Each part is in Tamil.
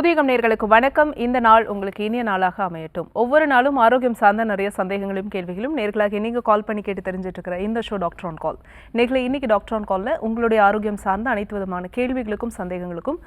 புதியகம் நேயர்களுக்கு வணக்கம். இந்த நாள் உங்களுக்கு இனிய நாளாக அமையட்டும். ஒவ்வொரு நாளும் ஆரோக்கியம் சார்ந்த நிறைய சந்தேகங்களும் கேள்விகளும் நேர்களாக நீங்க கால் பண்ணி கேட்டு தெரிஞ்சிட்டு இருக்கிற இந்த ஷோ டாக்டர் ஆன் கால். நேர்களை இன்னைக்கு டாக்டர் ஆன் கால்ல உங்களுடைய ஆரோக்கியம் சார்ந்த அனைத்து விதமான கேள்விகளுக்கும் சந்தேகங்களுக்கும்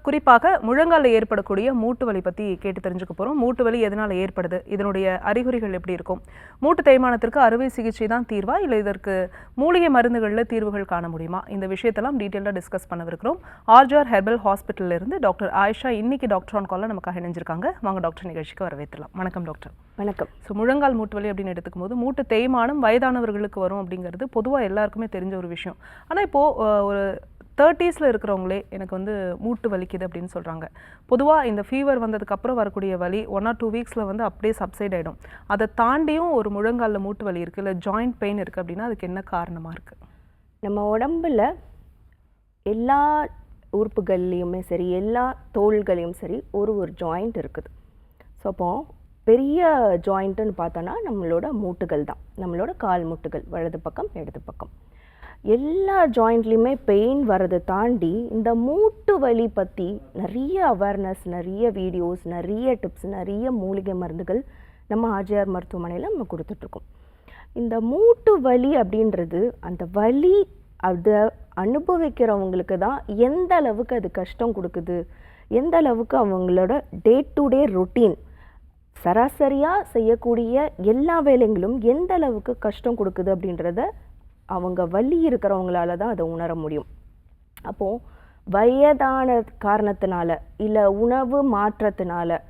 குறிப்பாக முழங்கால ஏற்படக்கூடிய மூட்டு வலி பத்தி கேட்டு தெரிஞ்சுக்க போறோம். மூட்டு வலி எதனால ஏற்படுது, இதனுடைய அறிகுறிகள் எப்படி இருக்கும், மூட்டு தேய்மானத்திற்கு அறுவை சிகிச்சை தான் தீர்வா இல்லை இதற்கு மூலிகை மருந்துகள்ல தீர்வுகள் காண முடியுமா, இந்த விஷயத்தெல்லாம் டீட்டெயிலாக டிஸ்கஸ் பண்ணவிருக்கிறோம். ஆர்ஜிஆர் ஹெர்பல் ஹாஸ்பிட்டல்ல இருந்து டாக்டர் ஆயிஷா இன்னைக்கு டாக்டர் ஆன் கால்ல நமக்காக இணைஞ்சிருக்காங்க. வாங்க டாக்டர் நிகழ்ச்சிக்கு வரவேற்றலாம். வணக்கம் டாக்டர். வணக்கம். ஸோ முழங்கால் மூட்டு வலி அப்படின்னு எடுத்துக்கும் போது மூட்டு தேய்மானம் வயதானவர்களுக்கு வரும் அப்படிங்கிறது பொதுவாக எல்லாருக்குமே தெரிஞ்ச ஒரு விஷயம். ஆனால் இப்போது ஒரு 30s இருக்கிறவங்களே எனக்கு வந்து மூட்டு வலிக்குது அப்படின்னு சொல்கிறாங்க. பொதுவாக இந்த ஃபீவர் வந்ததுக்கப்புறம் வரக்கூடிய வலி 1 or 2 வீக்ஸில் வந்து அப்படியே சப்சைட் ஆகிடும். அதை தாண்டியும் ஒரு முழங்காலில் மூட்டு வலி இருக்குது, இல்லை ஜாயிண்ட் பெயின் இருக்குது அப்படின்னா அதுக்கு என்ன காரணமாக இருக்குது? நம்ம உடம்புல எல்லா உறுப்புகள்லேயுமே சரி, எல்லா தோள்களையும் சரி ஒரு ஜாயிண்ட் இருக்குது. ஸோ அப்போ பெரிய ஜாயிண்ட்டுன்னு பார்த்தோன்னா நம்மளோட மூட்டுகள் தான், நம்மளோட கால் மூட்டுகள், வலது பக்கம் இடது பக்கம். எல்லா ஜாயிண்ட்லேயுமே பெயின் வரதை தாண்டி இந்த மூட்டு வலி பற்றி நிறைய அவேர்னஸ், நிறைய வீடியோஸ், நிறைய டிப்ஸ், நிறைய மூலிகை மருந்துகள் நம்ம ஆர்ஜிஆர் மருத்துவமனையில் நம்ம கொடுத்துட்ருக்கோம். இந்த மூட்டு வலி அப்படின்றது அந்த வலி அதை அனுபவிக்கிறவங்களுக்கு தான் எந்த அளவுக்கு அது கஷ்டம் கொடுக்குது, எந்த அளவுக்கு அவங்களோட டே டு டே ரொட்டீன் சராசரியாக செய்யக்கூடிய எல்லா வேலைகளும் எந்த அளவுக்கு கஷ்டம் கொடுக்குது அப்படின்றத அவங்க வலி இருக்கிறவங்களால தான் அதை உணர முடியும். அப்போது வயதான காரணத்தினால இல்லை உணவு மாற்றத்தினால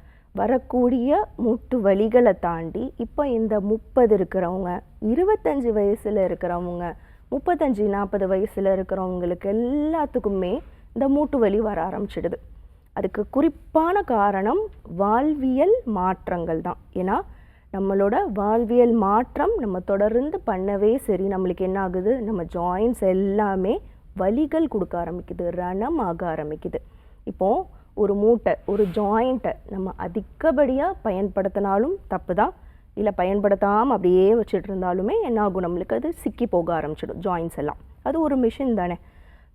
வரக்கூடிய மூட்டு வலிகளை தாண்டி இப்போ இந்த 30 இருக்கிறவங்க, 25 வயசில் இருக்கிறவங்க, 35-40 வயசில் இருக்கிறவங்களுக்கு எல்லாத்துக்குமே இந்த மூட்டு வலி வர ஆரம்பிச்சிடுது. அதுக்கு குறிப்பான காரணம் வாழ்வியல் மாற்றங்கள் தான். ஏன்னா நம்மளோட வாழ்வியல் மாற்றம் நம்ம தொடர்ந்து பண்ணவே சரி நம்மளுக்கு என்ன ஆகுது, நம்ம ஜாயின்ஸ் எல்லாமே வலிகள் கொடுக்க ஆரம்பிக்குது, ரணம் ஆக ஆரம்பிக்குது. இப்போது ஒரு மூட்டை, ஒரு ஜாயிண்ட்டை நம்ம அதிகப்படியாக பயன்படுத்தினாலும் தப்பு தான், இல்லை பயன்படுத்தாமல் அப்படியே வச்சுட்டு இருந்தாலுமே என்ன ஆகும், நம்மளுக்கு அது சிக்கி போக ஆரம்பிச்சிடும் ஜாயின்ஸ் எல்லாம். அது ஒரு மிஷின் தானே.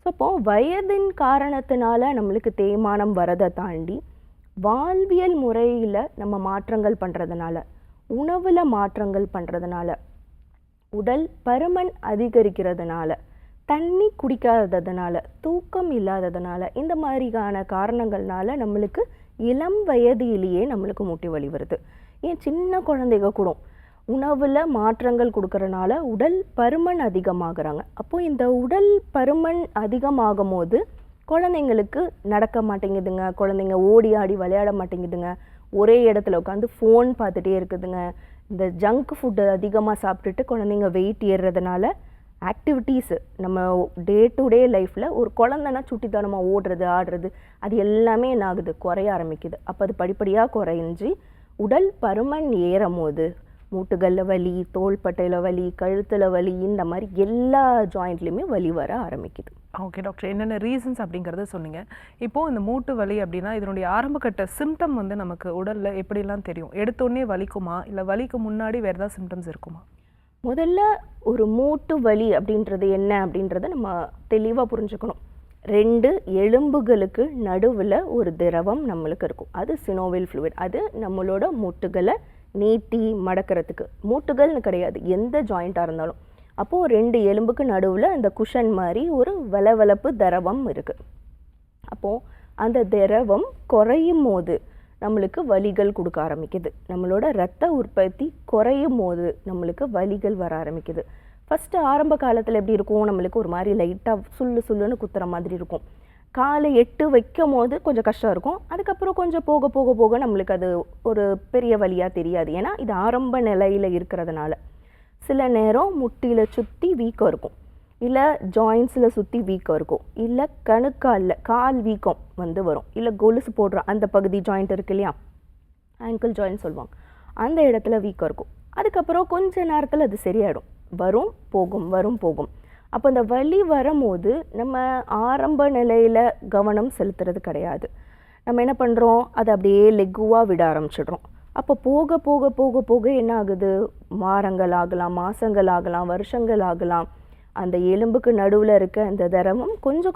ஸோ அப்போது வயதின் காரணத்தினால நம்மளுக்கு தேய்மானம் வரதை தாண்டி வாழ்வியல் முறையில் நம்ம மாற்றங்கள் பண்ணுறதுனால, உணவில் மாற்றங்கள் பண்ணுறதுனால, உடல் பருமன் அதிகரிக்கிறதுனால, தண்ணி குடிக்காததுனால, தூக்கம் இல்லாததுனால, இந்த மாதிரியான காரணங்கள்னால நம்மளுக்கு இளம் வயதிலேயே நம்மளுக்கு மூட்டு வலி வருது. ஏன் சின்ன குழந்தைங்க கூட உணவில் மாற்றங்கள் கொடுக்கறனால உடல் பருமன் அதிகமாகறாங்க. அப்போது இந்த உடல் பருமன் அதிகமாகும் போது குழந்தைங்களுக்கு நடக்க மாட்டேங்குதுங்க, குழந்தைங்க ஓடி ஆடி விளையாட மாட்டேங்குதுங்க, ஒரே இடத்துல உட்காந்து ஃபோன் பார்த்துட்டே இருக்குதுங்க. இந்த ஜங்க் ஃபுட்டு அதிகமாக சாப்பிட்டுட்டு குழந்தைங்க வெயிட் ஏறுறதுனால ஆக்டிவிட்டீஸு நம்ம டே டு டே லைஃப்பில் ஒரு குழந்தைனா சுட்டித்தனமாக ஓடுறது ஆடுறது அது எல்லாமே என்ன ஆகுது, குறைய ஆரம்பிக்குது. அப்போ அது படிப்படியாக குறைஞ்சி உடல் பருமன் ஏறும் போது மூட்டுகளில் வலி, தோள்பட்டையில் வலி, கழுத்தில் வலி, இந்த மாதிரி எல்லா ஜாயிண்ட்லேயுமே வலி வர ஆரம்பிக்குது. ஓகே டாக்டர், என்னென்ன ரீசன்ஸ் அப்படிங்கிறத சொன்னீங்க. இப்போது இந்த மூட்டு வலி அப்படின்னா இதனுடைய ஆரம்பகட்ட சிம்டம் வந்து நமக்கு உடலில் எப்படிலாம் தெரியும்? எடுத்தோடனே வலிக்குமா, இல்லை வலிக்கு முன்னாடி வேறு ஏதாவது சிம்டம்ஸ் இருக்குமா? முதல்ல ஒரு மூட்டு வலி அப்படின்றது என்ன அப்படின்றத நம்ம தெளிவாக புரிஞ்சுக்கணும். 2 எலும்புகளுக்கு நடுவில் ஒரு திரவம் நம்மளுக்கு இருக்கும், அது சினோவில் ஃப்ளூயிட். அது நம்மளோட மூட்டுகளை நீட்டி மடக்கிறதுக்கு, மூட்டுகள்னு கிடையாது எந்த ஜாயிண்ட்டாக இருந்தாலும். அப்போது 2 எலும்புக்கு நடுவில் அந்த குஷன் மாதிரி ஒரு வளவளப்பு திரவம் இருக்குது. அப்போது அந்த திரவம் குறையும் போது நம்மளுக்கு வலிகள் கொடுக்க ஆரம்பிக்குது. நம்மளோட இரத்த உற்பத்தி குறையும் போது நம்மளுக்கு வலிகள் வர ஆரம்பிக்குது. ஃபஸ்ட்டு ஆரம்ப காலத்தில் எப்படி இருக்கும், நம்மளுக்கு ஒரு மாதிரி லைட்டாக சுள்ளுன்னு குத்துற மாதிரி இருக்கும். காலை 8 வைக்கும் போது கொஞ்சம் கஷ்டம் இருக்கும். அதுக்கப்புறம் கொஞ்சம் போக போக போக நம்மளுக்கு அது ஒரு பெரிய வலியாக தெரியாது. ஏன்னா இது ஆரம்ப நிலையில் இருக்கிறதுனால. சில நேரம் முட்டியில் சுற்றி வீக்கம் இருக்கும், இல்லை ஜாயின்ஸில் சுற்றி வீக்கம் இருக்கும், இல்லை கணுக்காலில் கால் வீக்கம் வந்து வரும், இல்லை கொலுசு போடுற அந்த பகுதி ஜாயிண்ட் இருக்கு இல்லையா, ஆங்கிள் ஜாயிண்ட் சொல்லுவாங்க, அந்த இடத்துல வீக்கம் இருக்கும். அதுக்கப்புறம் கொஞ்ச நேரத்தில் அது சரியாயிடும், வரும் போகும் வரும் போகும். அப்போ அந்த வலி வரும்போது நம்ம ஆரம்ப நிலையில் கவனம் செலுத்துறது கிடையாது. நம்ம என்ன பண்ணுறோம், அதை அப்படியே லெகுவாக விட ஆரம்பிச்சிடுறோம். அப்போ போக போக போக போக என்ன ஆகுது, வாரங்கள் ஆகலாம், மாதங்கள் ஆகலாம், வருஷங்கள் ஆகலாம். அந்த எலும்புக்கு நடுவில் இருக்க அந்த திரவம் கொஞ்சம்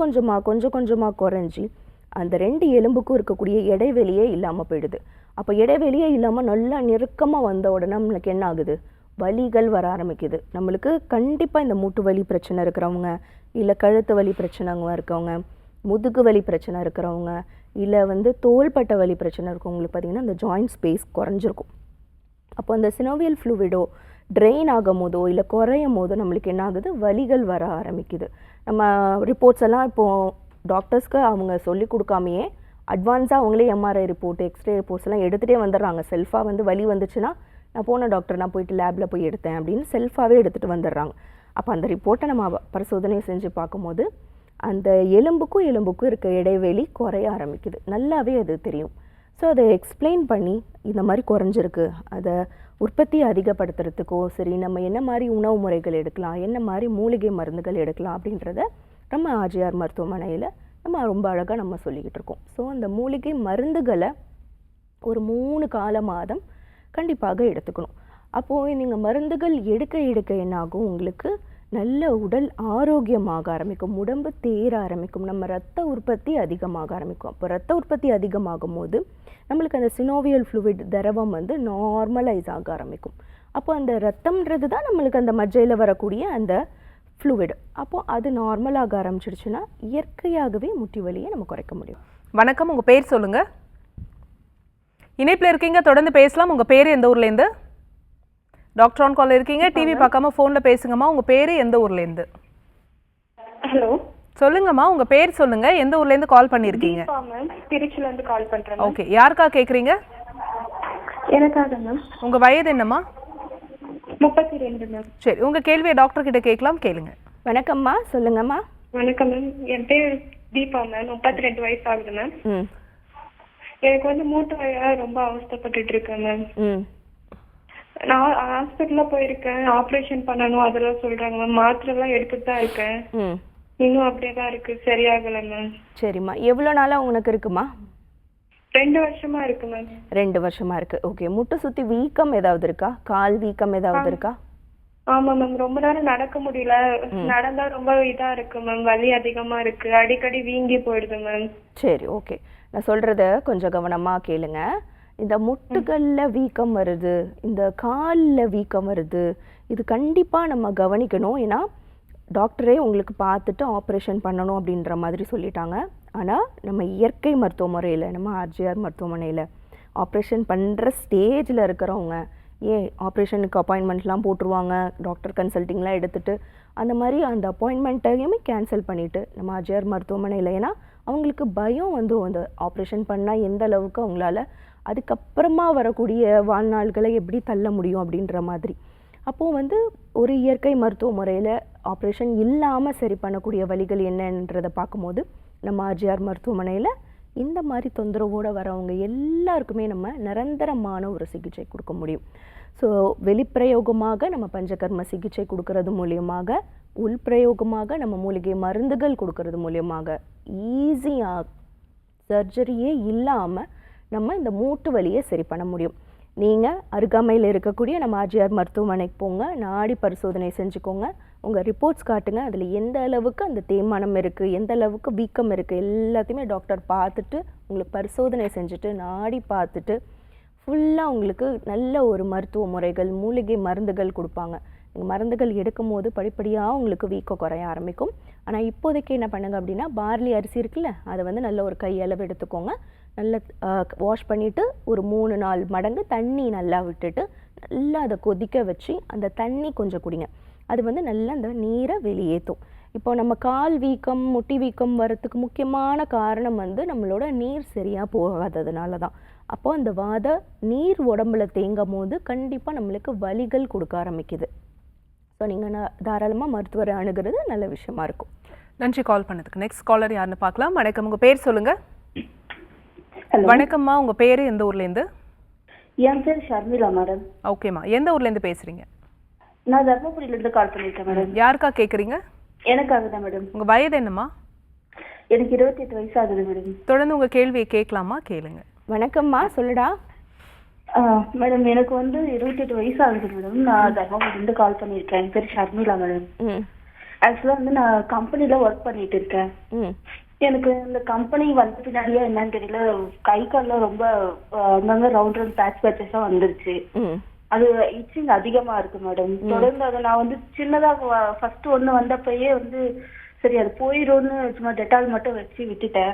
கொஞ்சமாக குறைஞ்சி அந்த 2 எலும்புக்கும் இருக்கக்கூடிய இடைவெளியே இல்லாமல் போயிடுது. அப்போ இடைவெளியே இல்லாமல் நல்லா நெருக்கமாக வந்த உடனே நம்மளுக்கு என்ன ஆகுது, வலிகள் வர ஆரம்பிக்குது. நம்மளுக்கு கண்டிப்பாக இந்த மூட்டு வலி பிரச்சனை இருக்கிறவங்க, இல்லை கழுத்து வலி பிரச்சனைங்க இருக்கவங்க, முதுகு வலி பிரச்சனை இருக்கிறவங்க, இல்லை தோள்பட்டை வலி பிரச்சனை இருக்கவங்களுக்கு பார்த்திங்கன்னா இந்த ஜாயிண்ட் ஸ்பேஸ் குறைஞ்சிருக்கும். அப்போ அந்த சினோவியல் ஃப்ளூவிடோ ட்ரெயின் ஆகும் போதோ இல்லை குறையும் போதோ நம்மளுக்கு என்ன ஆகுது, வலிகள் வர ஆரம்பிக்குது. நம்ம ரிப்போர்ட்ஸ் எல்லாம் இப்போது டாக்டர்ஸ்க்கு அவங்க சொல்லி கொடுக்காமையே அட்வான்ஸாக அவங்களே எம்ஆர்ஐ ரிப்போர்ட், எக்ஸ்ரே ரிப்போர்ட்ஸ் எல்லாம் எடுத்துகிட்டே வந்துடுறாங்க. செல்ஃபாக வலி வந்துச்சுன்னா நான் போன டாக்டர் நான் போயிட்டு லேபில் போய் எடுத்தேன் அப்படின்னு செல்ஃபாகவே எடுத்துகிட்டு வந்துடுறாங்க. அப்போ அந்த ரிப்போர்ட்டை நம்ம பரிசோதனை செஞ்சு பார்க்கும்போது அந்த எலும்புக்கும் எலும்புக்கும் இருக்க இடைவெளி குறைய ஆரம்பிக்குது. நல்லாவே அது தெரியும். ஸோ அதை எக்ஸ்பிளைன் பண்ணி இந்த மாதிரி குறைஞ்சிருக்கு, அதை உற்பத்தி அதிகப்படுத்துறதுக்கோ சரி நம்ம என்ன மாதிரி உணவு முறைகள் எடுக்கலாம், என்ன மாதிரி மூலிகை மருந்துகள் எடுக்கலாம் அப்படின்றத நம்ம ஆர்ஜிஆர் மருத்துவமனையில் நம்ம ரொம்ப அழகாக நம்ம சொல்லிக்கிட்டு இருக்கோம். ஸோ அந்த மூலிகை மருந்துகளை ஒரு 3 மாதம் கண்டிப்பாக எடுத்துக்கணும். அப்போது நீங்கள் மருந்துகள் எடுக்க எடுக்க என்னாகும், உங்களுக்கு நல்ல உடல் ஆரோக்கியமாக ஆரம்பிக்கும், உடம்பு தேர ஆரம்பிக்கும், நம்ம ரத்த உற்பத்தி அதிகமாக ஆரம்பிக்கும். அப்போ ரத்த உற்பத்தி அதிகமாகும் போது நம்மளுக்கு அந்த சினோவியல் ஃப்ளூவிட் திரவம் நார்மலைஸ் ஆக ஆரம்பிக்கும். அப்போ அந்த ரத்தம்ன்றது தான் நம்மளுக்கு அந்த மஜ்ஜையில் வரக்கூடிய அந்த ஃப்ளூவிட். அப்போது அது நார்மலாக ஆரம்பிச்சிடுச்சுன்னா இயற்கையாகவே முட்டி வலியை நம்ம குறைக்க முடியும். வணக்கம், உங்கள் பேர் சொல்லுங்கள். இணைப்பில் இருக்கீங்க, தொடர்ந்து பேசலாம். உங்கள் பேர் எந்த ஊர்லேருந்து? டாக்டர் ஆன் கால் இருக்கீங்க, டிவி பார்க்காம ஃபோனில் பேசுங்கம்மா. உங்கள் பேர் எந்த ஊர்லேருந்து? ஹலோ, சொல்லுங்கம்மா, உங்கள் பேர் சொல்லுங்கள், எந்த ஊர்லேருந்து கால் பண்ணியிருக்கீங்க? திருச்சிலேருந்து கால் பண்ணுறேன். ஓகே, யாருக்கா கேட்குறீங்க? எனக்காக மேம். உங்கள் வயது என்னம்மா? 32 மேம். சரி, உங்கள் கேள்வியை டாக்டர் கிட்ட கேட்கலாம், கேளுங்க. வணக்கம்மா, சொல்லுங்கம்மா. வணக்கம் மேம், என் பேர் தீபா மேம். 32 வயசு ஆகுது மேம். எனக்கு மூட்டு வலியா ரொம்ப அவஸ்தைப்பட்டுட்டு இருக்கேன் மேம். நான் ஹாஸ்பிட்டல்ல போயிருக்கேன், ஆபரேஷன் பண்ணணும் அதெல்லாம் சொல்றாங்க மேம். மாத்திரை எல்லாம் எடுத்துட்டு தான் இருக்கேன், இன்னும் அப்படியே தான் இருக்கு, சரியாகல மேம். சரிம்மா, எவ்வளோ நாளா உனக்கு இருக்குமா? 2 வருஷமா இருக்கு மேம். 2 வருஷமா இருக்கு. ஓகே, முட்டை சுத்தி வீக்கம் ஏதாவது இருக்கா? கால் வீக்கம் ஏதாவது இருக்கா? ஆமா மேம், ரொம்ப நேரம் நடக்க முடியல, நடந்தா ரொம்ப இதா இருக்கு மேம், வலி அதிகமா இருக்கு, அடிக்கடி வீங்கி போயிடுது மேம். சரி, ஓகே, நான் சொல்றத கொஞ்சம் கவனமா கேளுங்க. இந்த முட்டுகளில் வீக்கம் வருது, இந்த காலில் வீக்கம் வருது, இது கண்டிப்பாக நம்ம கவனிக்கணும். ஏன்னா டாக்டரே உங்களுக்கு பார்த்துட்டு ஆப்ரேஷன் பண்ணணும் அப்படின்ற மாதிரி சொல்லிட்டாங்க. ஆனால் நம்ம இயற்கை மருத்துவ முறையில், நம்ம ஆர்ஜிஆர் மருத்துவமனையில் ஆப்ரேஷன் பண்ணுற ஸ்டேஜில் இருக்கிறவங்க ஆப்ரேஷனுக்கு அப்பாயின்மெண்ட்லாம் போட்டுருவாங்க, டாக்டர் கன்சல்ட்டிங்லாம் எடுத்துகிட்டு அந்த மாதிரி அந்த அப்பாயின்மெண்ட்டையுமே கேன்சல் பண்ணிவிட்டு நம்ம ஆர்ஜிஆர் மருத்துவமனையில், ஏன்னா அவங்களுக்கு பயம் அந்த ஆப்ரேஷன் பண்ணால் எந்த அளவுக்கு அவங்களால அதுக்கப்புறமா வரக்கூடிய வாழ்நாள்களை எப்படி தள்ள முடியும் அப்படின்ற மாதிரி. அப்போது ஒரு இயற்கை மருத்துவ முறையில் ஆப்ரேஷன் இல்லாமல் சரி பண்ணக்கூடிய வழிகள் என்னன்றதை பார்க்கும்போது நம்ம ஆர்ஜிஆர் மருத்துவமனையில் இந்த மாதிரி தொந்தரவோடு வரவங்க எல்லாருக்குமே நம்ம நிரந்தரமான ஒரு சிகிச்சை கொடுக்க முடியும். ஸோ வெளிப்பிரயோகமாக நம்ம பஞ்சகர்ம சிகிச்சை கொடுக்கறது மூலியமாக, உள்பிரயோகமாக நம்ம மூலிகை மருந்துகள் கொடுக்கறது மூலியமாக ஈஸியாக சர்ஜரியே இல்லாமல் நம்ம இந்த மூட்டு வலியை சரி பண்ண முடியும். நீங்கள் அருகாமையில் இருக்கக்கூடிய நம்ம ஆர்ஜிஆர் மருத்துவமனைக்கு போங்க, நாடி பரிசோதனை செஞ்சுக்கோங்க, உங்கள் ரிப்போர்ட்ஸ் காட்டுங்க, அதில் எந்த அளவுக்கு அந்த தேய்மானம் இருக்குது, எந்த அளவுக்கு வீக்கம் இருக்குது, எல்லாத்தையுமே டாக்டர் பார்த்துட்டு உங்களுக்கு பரிசோதனை செஞ்சுட்டு நாடி பார்த்துட்டு ஃபுல்லாக உங்களுக்கு நல்ல ஒரு மருத்துவ முறைகள், மூலிகை மருந்துகள் கொடுப்பாங்க. நீங்கள் மருந்துகள் எடுக்கும் போது படிப்படியாக உங்களுக்கு வீக்கம் குறைய ஆரம்பிக்கும். ஆனால் இப்போதைக்கு என்ன பண்ணுங்க அப்படின்னா, பார்லி அரிசி இருக்குல்ல, அதை நல்ல ஒரு கையளவு எடுத்துக்கோங்க, நல்லா வாஷ் பண்ணிவிட்டு ஒரு 3-4 மடங்கு தண்ணி நல்லா விட்டுட்டு நல்லா அதை கொதிக்க வச்சு அந்த தண்ணி கொஞ்சம் குடிங்க. அது நல்லா அந்த நீரை வெளியேற்றும். இப்போ நம்ம கால் வீக்கம், முட்டி வீக்கம் வரத்துக்கு முக்கியமான காரணம் நம்மளோட நீர் சரியாக போகாததுனால தான். அப்போ அந்த நீர் உடம்புல தேங்கும் போது கண்டிப்பாக நம்மளுக்கு வலிகள் கொடுக்க ஆரம்பிக்குது. ஸோ நீங்கள் தாராளமாக மருத்துவரை அணுகிறது நல்ல விஷயமா இருக்கும். நன்றி கால் பண்ணதுக்கு. நெக்ஸ்ட் காலர் யாருன்னு பார்க்கலாம். வணக்கம், உங்கள் பேர் சொல்லுங்கள். வணக்கம்மா, உங்கள் பேர் எந்த ஊர்லேருந்து? என் பேர் ஷர்மிளா மேடம். ஓகேம்மா, எந்த ஊர்லேருந்து பேசுகிறீங்க? நான் தர்மபுரியிலேருந்து கால் பண்ணியிருக்கேன் மேடம். யாருக்கா கேட்குறீங்க? எனக்காக தான் மேடம். உங்கள் வயது என்னம்மா? எனக்கு 28 வயசு ஆகுது மேடம். தொடர்ந்து உங்கள் கேள்வியை கேட்கலாமா? கேளுங்க. வணக்கம்மா, சொல்லுடா. மேடம், எனக்கு 28 வயசு ஆகுது மேடம். நான் தர்மபுரியிலேருந்து கால் பண்ணியிருக்கேன். என் பேர் ஷர்மிளா மேடம். ஆக்சுவலாக நான் கம்பெனியில் ஒர்க் பண்ணிட்டு இருக்கேன். எனக்கு இந்த கம்பெனி வந்த பின்னாடியே என்னன்னு தெரியல, கை கால்ல ரொம்ப அங்கங்க ரவுண்ட் ரவுண்ட் பேட்சஸா வந்துருச்சு. அது இச்சிங் அதிகமா இருக்கு மேடம். தொடர்ந்து அதை நான் வந்து சின்னதா ஃபர்ஸ்ட் ஒண்ணு வந்தப்பயே வந்து சரி அது போயிடும்னு சும்மா டெட்டால் மட்டும் வச்சு விட்டுட்டேன்.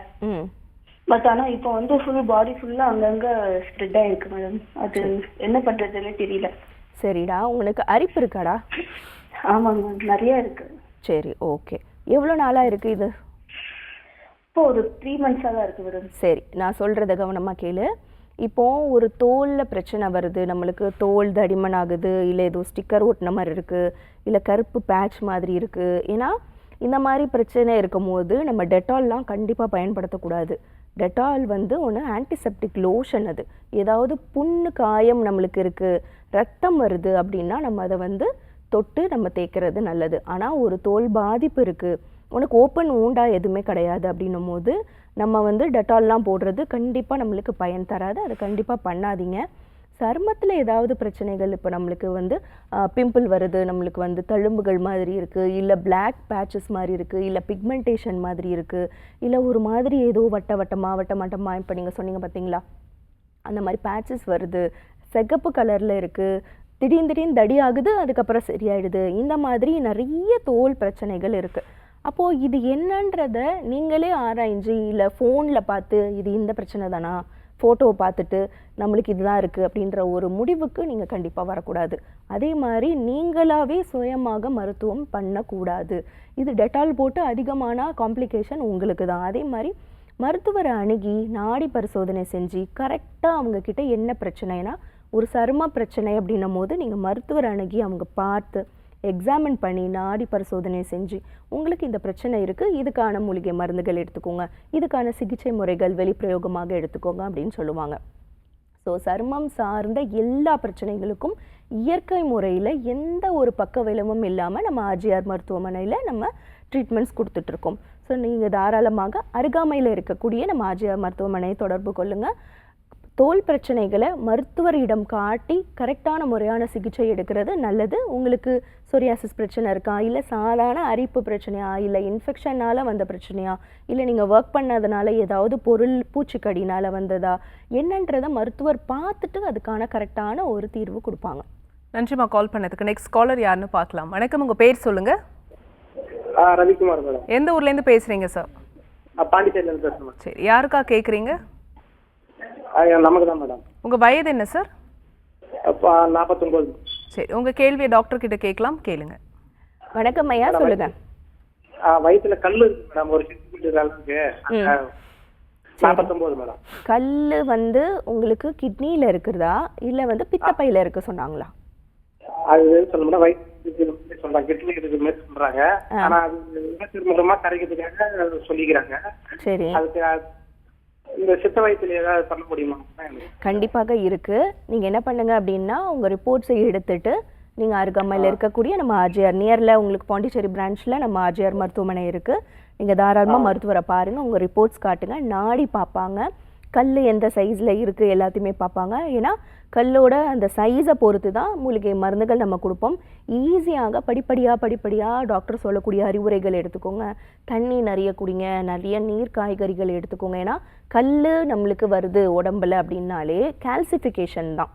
பட் ஆனா இப்போ வந்து ஃபுல் பாடி ஃபுல்லா அங்கங்க ஸ்ப்ரெட் ஆயிருக்கு மேடம். அது என்ன பண்றதுன்னு தெரியல. சரிடா, உங்களுக்கு அரிப்பு இருக்காடா? ஆமாங்க, நிறைய இருக்கு. சரி, ஓகே. எவ்வளோ நாளாக இருக்குது இது? இப்போ ஒரு 3 months தான் இருக்கு மேடம். சரி, நான் சொல்கிறத கவனமாக கேளு. இப்போ ஒரு தோலில் பிரச்சனை வருது, நம்மளுக்கு தோல் தடிமன் ஆகுது, இல்லை ஏதோ ஸ்டிக்கர் ஒட்டின மாதிரி இருக்குது, இல்லை கருப்பு பேட்ச் மாதிரி இருக்குது. ஏன்னா இந்த மாதிரி பிரச்சனை இருக்கும் போது நம்ம டெட்டால்லாம் கண்டிப்பாக பயன்படுத்தக்கூடாது. டெட்டால் வந்து ஒன்று ஆன்டிசெப்டிக் லோஷன். அது ஏதாவது புண்ணு காயம் நம்மளுக்கு இருக்குது, ரத்தம் வருது அப்படின்னா நம்ம அதை வந்து தொட்டு நம்ம தேய்க்கிறது நல்லது. ஆனால் ஒரு தோல் பாதிப்பு இருக்குது, உனக்கு ஓப்பன் ஊண்டா எதுவுமே கிடையாது அப்படின்னும் போது நம்ம வந்து டெட்டால்லாம் போடுறது கண்டிப்பாக நம்மளுக்கு பயன் தராது. அதை கண்டிப்பாக பண்ணாதீங்க. சருமத்தில் ஏதாவது பிரச்சனைகள், இப்போ நம்மளுக்கு வந்து பிம்பிள் வருது, நம்மளுக்கு வந்து தழும்புகள் மாதிரி இருக்குது, இல்லை பிளாக் பேட்சஸ் மாதிரி இருக்குது, இல்லை பிக்மெண்டேஷன் மாதிரி இருக்குது, இல்லை ஒரு மாதிரி ஏதோ வட்டமாக இப்போ நீங்கள் சொன்னீங்க பார்த்தீங்களா, அந்த மாதிரி பேட்சஸ் வருது, சிகப்பு கலரில் இருக்குது, திடீர்னு தடி ஆகுது, அதுக்கப்புறம் சரியாயிடுது, இந்த மாதிரி நிறைய தோல் பிரச்சனைகள் இருக்குது. அப்போது இது என்னன்றத நீங்களே ஆராய்ஞ்சு இல்லை ஃபோனில் பார்த்து இது இந்த பிரச்சனை தானா, ஃபோட்டோவை பார்த்துட்டு நம்மளுக்கு இதுதான் இருக்குது அப்படின்ற ஒரு முடிவுக்கு நீங்கள் கண்டிப்பாக வரக்கூடாது. அதே மாதிரி நீங்களாகவே சுயமாக மருத்துவம் பண்ணக்கூடாது. இது டெட்டால் போட்டு அதிகமான காம்ப்ளிகேஷன் உங்களுக்கு தான். அதே மாதிரி மருத்துவரை அணுகி நாடி பரிசோதனை செஞ்சு கரெக்டாக அவங்கக்கிட்ட என்ன பிரச்சனைனா, ஒரு சரும பிரச்சனை அப்படின்னும் போது நீங்கள் மருத்துவர் அணுகி அவங்க பார்த்து எக்ஸாமின் பண்ணி நாடி பரிசோதனை செஞ்சு உங்களுக்கு இந்த பிரச்சனை இருக்குது, இதுக்கான மூலிகை மருந்துகள் எடுத்துக்கோங்க, இதுக்கான சிகிச்சை முறைகள் வெளிப்பிரயோகமாக எடுத்துக்கோங்க அப்படின்னு சொல்லுவாங்க. ஸோ சருமம் சார்ந்த எல்லா பிரச்சனைகளுக்கும் இயற்கை முறையில் எந்த ஒரு பக்க விளைவும் இல்லாமல் நம்ம ஆர்ஜிஆர் மருத்துவமனையில் நம்ம ட்ரீட்மெண்ட்ஸ் கொடுத்துட்ருக்கோம். ஸோ நீங்கள் தாராளமாக அருகாமையில் இருக்கக்கூடிய நம்ம ஆர்ஜிஆர் மருத்துவமனையை தொடர்பு கொள்ளுங்கள். தோல் பிரச்சனைகளை மருத்துவரிடம் காட்டி கரெக்டான முறையான சிகிச்சை எடுக்கிறது நல்லது. உங்களுக்கு சொரியாசிஸ் பிரச்சனை இருக்கா, இல்லை சாதாரண அரிப்பு பிரச்சனையா, இல்லை இன்ஃபெக்ஷனால் வந்த பிரச்சனையா, இல்லை நீங்கள் ஒர்க் பண்ணதுனால ஏதாவது பொருள் பூச்சிக்கடினால் வந்ததா, என்னன்றதை மருத்துவர் பார்த்துட்டு அதுக்கான கரெக்டான ஒரு தீர்வு கொடுப்பாங்க. நன்றிம்மா கால் பண்ணதுக்கு. நெக்ஸ்ட் காலர் யாருன்னு பார்க்கலாம். வணக்கம், உங்கள் பேர் சொல்லுங்கள். ரவிக்குமார் மேடம். எந்த ஊர்லேருந்து பேசுகிறீங்க சார்? பாண்டிச்சேரியிலேருந்து பேசுகிறேன். சரி, யாருக்கா கேட்குறீங்க? நமக்கு தான் மேடம். உங்கள் வயது என்ன சார்? 49. சரி, உங்கள் கேள்வியை டாக்டர் கிட்ட கேட்கலாம், கேளுங்க. வணக்கம் ஐயா, சொல்லுங்க. வயிற்றுல கல்லு இருக்கு மேடம், ஒரு 6 அளவுக்கு. 49 மேடம். கல்லு வந்து உங்களுக்கு கிட்னியில் இருக்கிறதா இல்லை வந்து பித்தப்பையில் இருக்க சொன்னாங்களா? அது சொல்ல மேடம், வயிற்று சொல்றாங்க, கிட்னி இருக்கு மாதிரி சொல்றாங்க. ஆனா அது திரும்ப கரைக்கிறதுக்காக சொல்லிக்கிறாங்க. சரி, அதுக்கு இந்த சித்த வயத்துல ஏதாவது பண்ண முடியுமா? கண்டிப்பாக இருக்குது. நீங்கள் என்ன பண்ணுங்க அப்படின்னா, உங்கள் ரிப்போர்ட்ஸை எடுத்துட்டு நீங்கள் அருகாமையில் இருக்கக்கூடிய நம்ம ஆர்ஜிஆர் நியரில் உங்களுக்கு பாண்டிச்சேரி பிரான்ச்சில் நம்ம ஆர்ஜிஆர் மருத்துவமனை இருக்குது. நீங்கள் தாராளமாக மருத்துவரை பாருங்கள், உங்கள் ரிப்போர்ட்ஸ் காட்டுங்க, நாடி பார்ப்பாங்க, கல் எந்த சைஸில் இருக்குது எல்லாத்தையுமே பார்ப்பாங்க. ஏன்னா கல்லோட அந்த சைஸை பொறுத்து தான் மூலிகை மருந்துகள் நம்ம கொடுப்போம். ஈஸியாக படிப்படியாக டாக்டர் சொல்லக்கூடிய அறிவுரைகள் எடுத்துக்கோங்க. தண்ணி நிறைய குடிங்க, நிறைய நீர் காய்கறிகள் எடுத்துக்கோங்க. ஏன்னா கல் நம்மளுக்கு வருது உடம்புல அப்படின்னாலே கால்சிஃபிகேஷன் தான்,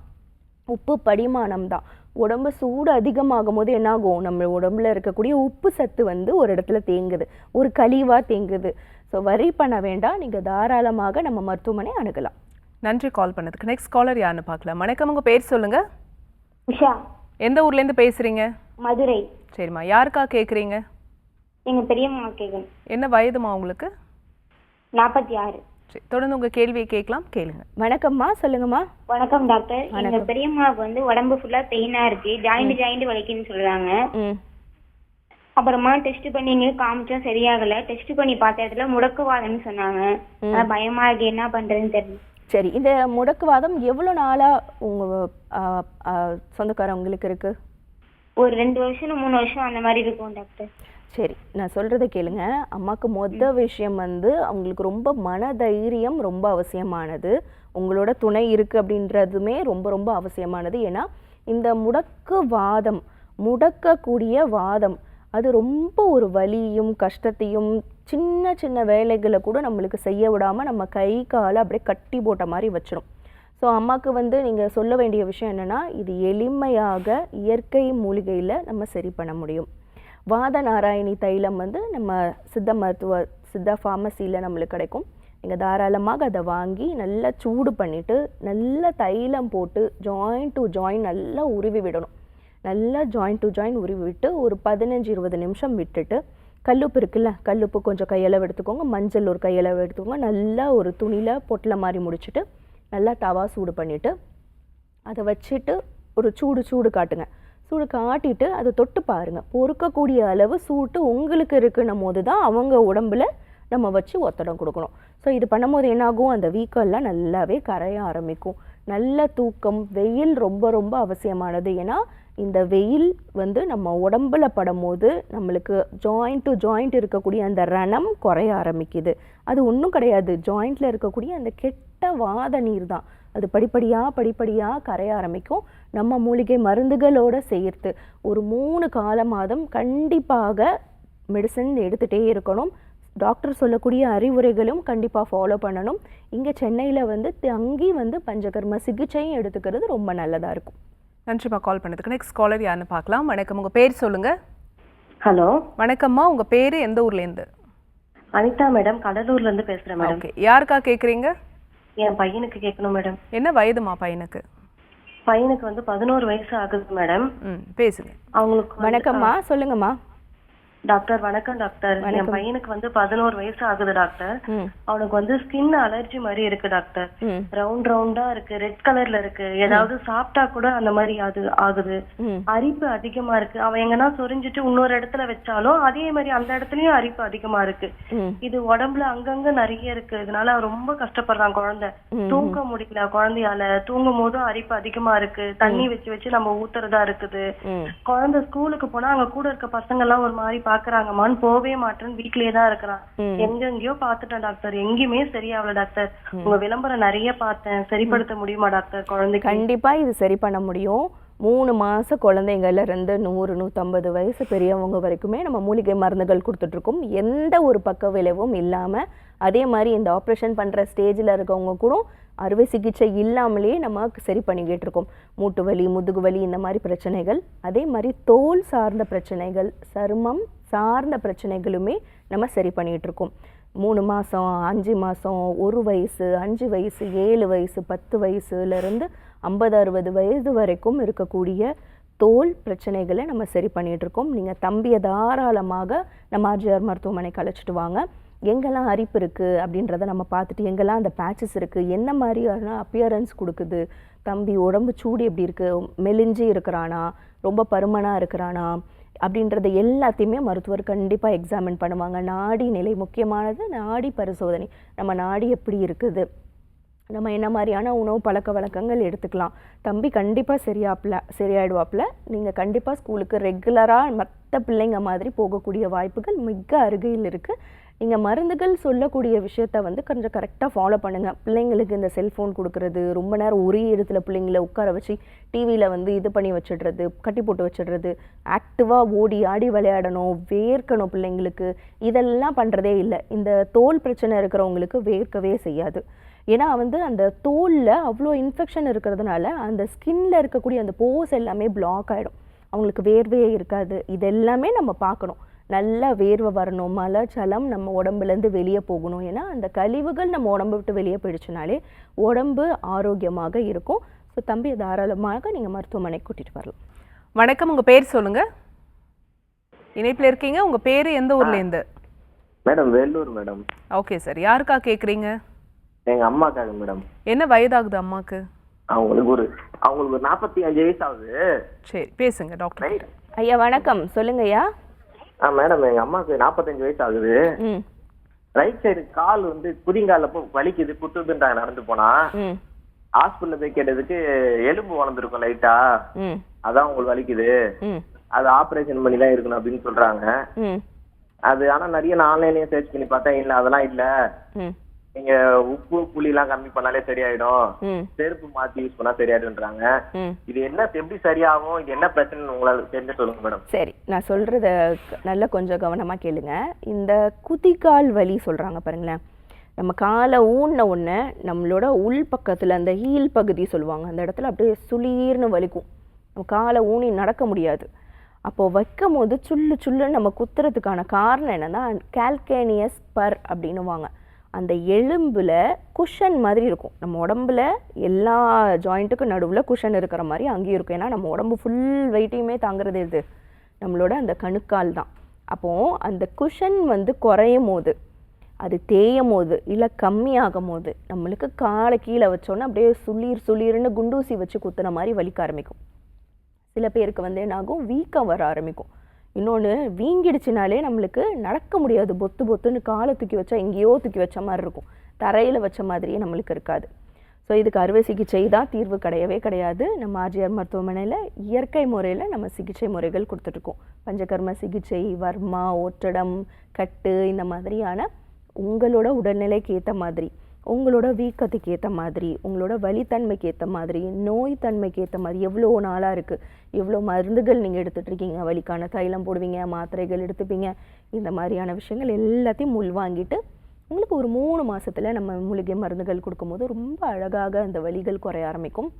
உப்பு படிமானம் தான். உடம்பு சூடு அதிகமாகும் போது என்னாகும், நம்ம உடம்புல இருக்கக்கூடிய உப்பு சத்து வந்து ஒரு இடத்துல தேங்குது, ஒரு கழிவாக தேங்குது. ஸோ வரி பண்ண வேண்டாம், நீங்கள் தாராளமாக நம்ம மருத்துவமனை அணுகலாம். நன்றி கால் பண்ணதுக்கு. நெக்ஸ்ட் காலர் யாருன்னு பார்க்கலாம். வணக்கம், உங்கள் பேர் சொல்லுங்கள். உஷா. எந்த ஊர்லேருந்து பேசுகிறீங்க? மதுரை. சரிம்மா, யாருக்கா கேட்குறீங்க? எங்கள் பெரியம்மா கேட்கணும். என்ன வயதுமா உங்களுக்கு? 46. சரி, தொடர்ந்து உங்கள் கேள்வியை கேட்கலாம், கேளுங்க. வணக்கம்மா, சொல்லுங்கம்மா. வணக்கம் டாக்டர். எங்க பெரியம்மாவுக்கு வந்து உடம்பு ஃபுல்லா பெயினா இருக்கு, ஜாயிண்ட் வலிக்குன்னு சொல்றாங்க. அப்புறமா டெஸ்ட் பண்ணி காமிச்சோம், சரியாகல. டெஸ்ட் பண்ணி பார்த்த இடத்துல முடக்குவாதம்னு சொன்னாங்க. பயமா இருக்கு, என்ன பண்றதுன்னு தெரியல. சரி, இந்த முடக்குவாதம் எவ்வளோ நாளா உங்க சொந்தக்காரவங்களுக்கு இருக்கு? ஒரு 2 வருஷம் 3 வருஷம் அந்த மாதிரி இருக்கும் டாக்டர். சரி, நான் சொல்கிறத கேளுங்க. அம்மாவுக்கு விஷயம் வந்து அவங்களுக்கு ரொம்ப மனதைரியம் ரொம்ப அவசியமானது. உங்களோட துணை இருக்குது அப்படின்றதுமே ரொம்ப ரொம்ப அவசியமானது. ஏன்னா இந்த முடக்கக்கூடிய வாதம் அது ரொம்ப ஒரு வலியும் கஷ்டத்தையும் சின்ன சின்ன வேலைகளை கூட நம்மளுக்கு செய்ய விடாமல் நம்ம கை காலை அப்படியே கட்டி போட்ட மாதிரி வச்சிடும். ஸோ அம்மாவுக்கு வந்து நீங்கள் சொல்ல வேண்டிய விஷயம் என்னென்னா, இது எளிமையாக இயற்கை மூலிகையில் நம்ம சரி பண்ண முடியும். வாத நாராயணி தைலம் வந்து நம்ம சித்தா ஃபார்மசியில் நம்மளுக்கு கிடைக்கும். நீங்கள் தாராளமாக அதை வாங்கி நல்லா சூடு பண்ணிவிட்டு நல்ல தைலம் போட்டு ஜாயின் டு ஜாயின் நல்லா உருவி விடணும். நல்லா ஜாயின் டு ஜாயின் உருவி விட்டு ஒரு 15-20 நிமிஷம் விட்டுட்டு, கல்லுப்பு இருக்குல்ல, கல்லுப்பு கொஞ்சம் கையளவு எடுத்துக்கோங்க, மஞ்சள் ஒரு கையளவு எடுத்துக்கோங்க, நல்லா ஒரு துணியில் பொட்டலை மாதிரி முடிச்சுட்டு நல்லா தவா சூடு பண்ணிவிட்டு அதை வச்சுட்டு ஒரு சூடு காட்டுங்க. சூடு காட்டிட்டு அதை தொட்டு பாருங்கள். பொறுக்கக்கூடிய அளவு சூட்டு உங்களுக்கு இருக்குன்னும் போது தான் அவங்க உடம்புல நம்ம வச்சு ஒத்தடம் கொடுக்கணும். ஸோ இது பண்ணும்போது என்னாகும், அந்த வீக்கெல்லாம் நல்லாவே கரைய ஆரம்பிக்கும். நல்ல தூக்கம், வெயில் ரொம்ப ரொம்ப அவசியமானது. ஏன்னா இந்த வெயில் வந்து நம்ம உடம்புல படும்போது நம்மளுக்கு ஜாயிண்ட் டு ஜாயிண்ட் இருக்கக்கூடிய அந்த ரணம் குறைய ஆரம்பிக்குது. அது ஒன்றும் கிடையாது, ஜாயிண்டில் இருக்கக்கூடிய அந்த கெட்ட வாத நீர் தான். அது படிப்படியாக கரைய ஆரம்பிக்கும். நம்ம மூலிகை மருந்துகளோடு சேர்த்து ஒரு 3 மாதம் கண்டிப்பாக மெடிசன் எடுத்துகிட்டே இருக்கணும். டாக்டர் சொல்லக்கூடிய அறிவுரைகளும் கண்டிப்பாக ஃபாலோ பண்ணணும். இங்கே சென்னையில் வந்து தங்கி வந்து பஞ்சகர்ம சிகிச்சையும் எடுத்துக்கிறது ரொம்ப நல்லதாக இருக்கும். நன்றிம்மா கால் பண்ணதுக்கு. நெக்ஸ்ட் காலர் யாருன்னு பார்க்கலாம். வணக்கம், உங்கள் பேர் சொல்லுங்கள். ஹலோ வணக்கம்மா, உங்கள் பேர் எந்த ஊர்லேருந்து? அனிதா மேடம், கடலூர்லேருந்து பேசுகிறேன் மேடம். ஓகே, யாருக்கா கேட்குறீங்க? என் பையனுக்கு கேட்கணும் மேடம். என்ன வயதுமா பையனுக்கு? பையனுக்கு வந்து 11 வயசு ஆகுது மேடம். பேசுங்க. அவங்களுக்கு வணக்கம்மா, சொல்லுங்கம்மா. டாக்டர் வணக்கம் டாக்டர். என் பையனுக்கு வந்து 11 வயசு ஆகுது டாக்டர். அவனுக்கு வந்து ஸ்கின் அலர்ஜி மாதிரி இருக்கு டாக்டர். ரவுண்டா இருக்கு, ரெட் கலர்ல இருக்கு. ஏதாவது சாப்பிட்டா கூட அந்த மாதிரி அது ஆகுது. அரிப்பு அதிகமா இருக்கு. அவன் எங்கன்னா சொரிஞ்சிட்டு இன்னொரு இடத்துல வச்சாலும் அதே மாதிரி அந்த இடத்துலயும் அரிப்பு அதிகமா இருக்கு. இது உடம்புல அங்கங்க நிறைய இருக்கு. இதனால அவன் ரொம்ப கஷ்டப்படுறான். குழந்தை தூங்க முடியல, குழந்தையால தூங்கும் போதும் அரிப்பு அதிகமா இருக்கு. தண்ணி வச்சு நம்ம ஊத்துறதா இருக்குது. குழந்தை ஸ்கூலுக்கு போனா அங்க கூட இருக்க பசங்க எல்லாம் ஒரு மாதிரி பாக்குறாங்கம்மான்னு போவே மாட்டேன்னு வீட்லயே தான் இருக்கிறான். எங்கெங்கயோ பாத்துட்டேன் டாக்டர், எங்கேயுமே சரியாவல டாக்டர். உங்க விளம்பரம் நிறைய பார்த்தேன். சரிப்படுத்த முடியுமா டாக்டர் குழந்தைக்கு? கண்டிப்பா இது சரி பண்ண முடியும். 3 மாச குழந்தைங்கள்ல இருந்து 100-150 வயசு பெரியவங்க வரைக்குமே நம்ம மூலிகை மருந்துகள் கொடுத்துட்ருக்கோம். எந்த ஒரு பக்க விளைவும் இல்லாமல். அதே மாதிரி இந்த ஆப்ரேஷன் பண்ணுற ஸ்டேஜில் இருக்கவங்க கூட அறுவை சிகிச்சை இல்லாமலேயே நம்ம சரி பண்ணிக்கிட்டு இருக்கோம். மூட்டு வலி, முதுகு வலி, இந்த மாதிரி பிரச்சனைகள். அதே மாதிரி தோல் சார்ந்த பிரச்சனைகள், சருமம் சார்ந்த பிரச்சனைகளுமே நம்ம சரி பண்ணிகிட்டு இருக்கோம். 3 மாதம், 5 மாதம், 1 வயசு, 5 வயசு, 7 வயசு, 10 வயசுலேருந்து 50-60 வயது வரைக்கும் இருக்கக்கூடிய தோல் பிரச்சனைகளை நம்ம சரி பண்ணிகிட்ருக்கோம். நீங்கள் தம்பியை தாராளமாக நம்ம ஆர்ஜிஆர் மருத்துவமனைக்கு அழைச்சிட்டு வாங்க. எங்கெல்லாம் அரிப்பு இருக்குது அப்படின்றத நம்ம பார்த்துட்டு, எங்கெல்லாம் அந்த பேச்சஸ் இருக்குது, என்ன மாதிரியான அப்பியரன்ஸ் கொடுக்குது, தம்பி உடம்பு சூடு எப்படி இருக்குது, மெலிஞ்சி இருக்கிறானா, ரொம்ப பருமனாக இருக்கிறானா அப்படின்றத எல்லாத்தையுமே மருத்துவர் கண்டிப்பாக எக்ஸாமின் பண்ணுவாங்க. நாடி நிலை முக்கியமானது. நாடி பரிசோதனை, நம்ம நாடி எப்படி இருக்குது, நம்ம என்ன மாதிரியான உணவு பழக்க வழக்கங்கள் எடுத்துக்கலாம். தம்பி கண்டிப்பாக சரியாயிடுவாப்புல. நீங்கள் கண்டிப்பாக ஸ்கூலுக்கு ரெகுலராக மற்ற பிள்ளைங்க மாதிரி போகக்கூடிய வாய்ப்புகள் மிக அருகில் இருக்குது. நீங்கள் மருந்துகள் சொல்லக்கூடிய விஷயத்த வந்து கொஞ்சம் கரெக்டாக ஃபாலோ பண்ணுங்கள். பிள்ளைங்களுக்கு இந்த செல்ஃபோன் கொடுக்குறது, ரொம்ப நேரம் ஒரே இடத்துல பிள்ளைங்களை உட்கார வச்சு டிவியில் வந்து இது பண்ணி வச்சிடுறது, கட்டி போட்டு வச்சிடுறது, ஆக்டிவாக ஓடி ஆடி விளையாடணும், வேர்க்கணும் பிள்ளைங்களுக்கு, இதெல்லாம் பண்ணுறதே இல்லை. இந்த தோல் பிரச்சனை இருக்கிறவங்களுக்கு வேர்க்கவே செய்யாது. ஏன்னா வந்து அந்த தோலில் அவ்வளோ இன்ஃபெக்ஷன் இருக்கிறதுனால அந்த ஸ்கின்ல இருக்கக்கூடிய அந்த போஸ் எல்லாமே பிளாக் ஆகிடும். அவங்களுக்கு வேர்வையே இருக்காது. இதெல்லாமே நம்ம பார்க்கணும். நல்லா வேர்வை வரணும், மலச்சலம் நம்ம உடம்புலேருந்து வெளியே போகணும். ஏன்னா அந்த கழிவுகள் நம்ம உடம்பு விட்டு வெளியே போயிடுச்சுனாலே உடம்பு ஆரோக்கியமாக இருக்கும். ஸோ தம்பியை தாராளமாக நீங்கள் மருத்துவமனைக்கு கூட்டிகிட்டு வரலாம். வணக்கம், உங்கள் பேர் சொல்லுங்கள். இணைப்பில் இருக்கீங்க. உங்கள் பேர் எந்த ஊர்லேருந்து? Madam Vellore madam. Okay sir, யாருக்கா கேட்குறீங்க? எங்க அம்மாக்காக மேடம். என்ன வயதாகுது அம்மாக்கு? அவங்களுக்கு ஒரு 45 வயசு ஆகுது. சரி, பேசுங்க டாக்டர். ஐயா வணக்கம், சொல்லுங்க ஐயா. மேடம் எங்க அம்மாவுக்கு 45 வயசு ஆகுது. ரைட் சைடு கால் வந்து குதிங்கால வலிக்குது, குத்துதுன்றாங்க நடந்து போனா. ஹாஸ்பிட்டல்ல போய் கேட்டதுக்கு எலும்பு வளர்ந்துருக்கும் லைட்டா, அதான் உங்களுக்கு வலிக்குது, அது ஆபரேஷன் பண்ணி தான் இருக்கணும் அப்படின்னு சொல்றாங்க. அது ஆனா நிறைய நான் ஆன்லைன்லயே சர்ச் பண்ணி பார்த்தேன், இல்ல அதெல்லாம் இல்ல, நீங்க உப்பு புளி எல்லாம் கம்மி பண்ணாலே சரியாயிடும், செருப்பு மாத்தி யூஸ் பண்ணா சரியாயிடுன்றாங்க. இது என்ன எப்படி சரியாகும், இது என்ன பிரச்சனை உங்களுக்கு தெரிஞ்சு சொல்லுங்க மேடம். சரி, நான் சொல்கிறத நல்லா கொஞ்சம் கவனமாக கேளுங்க. இந்த குதிகால் வலி சொல்கிறாங்க பாருங்களேன், நம்ம காலை ஊன்ன உடனே நம்மளோட உள் பக்கத்தில் அந்த ஹீல் பகுதி சொல்லுவாங்க, அந்த இடத்துல அப்படியே சுளீர்னு வலிக்கும். நம்ம காலை ஊனி நடக்க முடியாது. அப்போது வைக்கும் போது சுள்ளு சுள்ளுன்னு நம்ம குத்துறதுக்கான காரணம் என்னென்னா கால்கேனியஸ் பர் அப்படின்னுவாங்க. அந்த எலும்பில் குஷன் மாதிரி இருக்கும். நம்ம உடம்புல எல்லா ஜாயிண்ட்டுக்கும் நடுவில் குஷன் இருக்கிற மாதிரி அங்கேயும் இருக்கும். ஏன்னா நம்ம உடம்பு ஃபுல் வெயிட்டையுமே தாங்கிறது எது, நம்மளோட அந்த கணுக்கால் தான். அப்போது அந்த குஷன் வந்து குறையும் போது, அது தேயும் போது, இல்லை கம்மியாகும் போது நம்மளுக்கு காலை கீழே வச்சோன்னா அப்படியே சுளீர்னு குண்டூசி வச்சு குத்துன மாதிரி வலிக்க ஆரம்பிக்கும். சில பேருக்கு வந்து என்னாகும், வீக்கம் வர ஆரம்பிக்கும். இன்னொன்று, வீங்கிடுச்சுனாலே நம்மளுக்கு நடக்க முடியாது, பொத்துன்னு காலை தூக்கி வச்சா எங்கேயோ தூக்கி வச்ச மாதிரி இருக்கும், தரையில் வச்ச மாதிரியே நம்மளுக்கு இருக்காது. ஸோ இதுக்கு அறுவை சிகிச்சை தான் தீர்வு, கிடையாது. நம்ம ஆர்ஜிஆர் மருத்துவமனையில் இயற்கை முறையில் நம்ம சிகிச்சை முறைகள் கொடுத்துட்ருக்கோம். பஞ்சகர்ம சிகிச்சை, வர்மா, ஒற்றடம், கட்டு, இந்த மாதிரியான உங்களோட உடல்நிலைக்கு ஏற்ற மாதிரி, உங்களோட வீக்கத்துக்கு ஏற்ற மாதிரி, உங்களோட வலித்தன்மைக்கு ஏற்ற மாதிரி, நோய் தன்மைக்கு ஏற்ற மாதிரி, எவ்வளோ நாளாக இருக்குது, எவ்வளோ மருந்துகள் நீங்கள் எடுத்துகிட்ருக்கீங்க, வலிக்கான தைலம் போடுவீங்க, மாத்திரைகள் எடுத்துப்பீங்க, இந்த மாதிரியான விஷயங்கள் எல்லாத்தையும் உள்வாங்கிட்டு உங்களுக்கு ஒரு 3 மாதத்தில் நம்ம மூலிகை மருந்துகள் கொடுக்கும்போது ரொம்ப அழகாக அந்த வலிகள் குறைய ஆரம்பிக்கும்.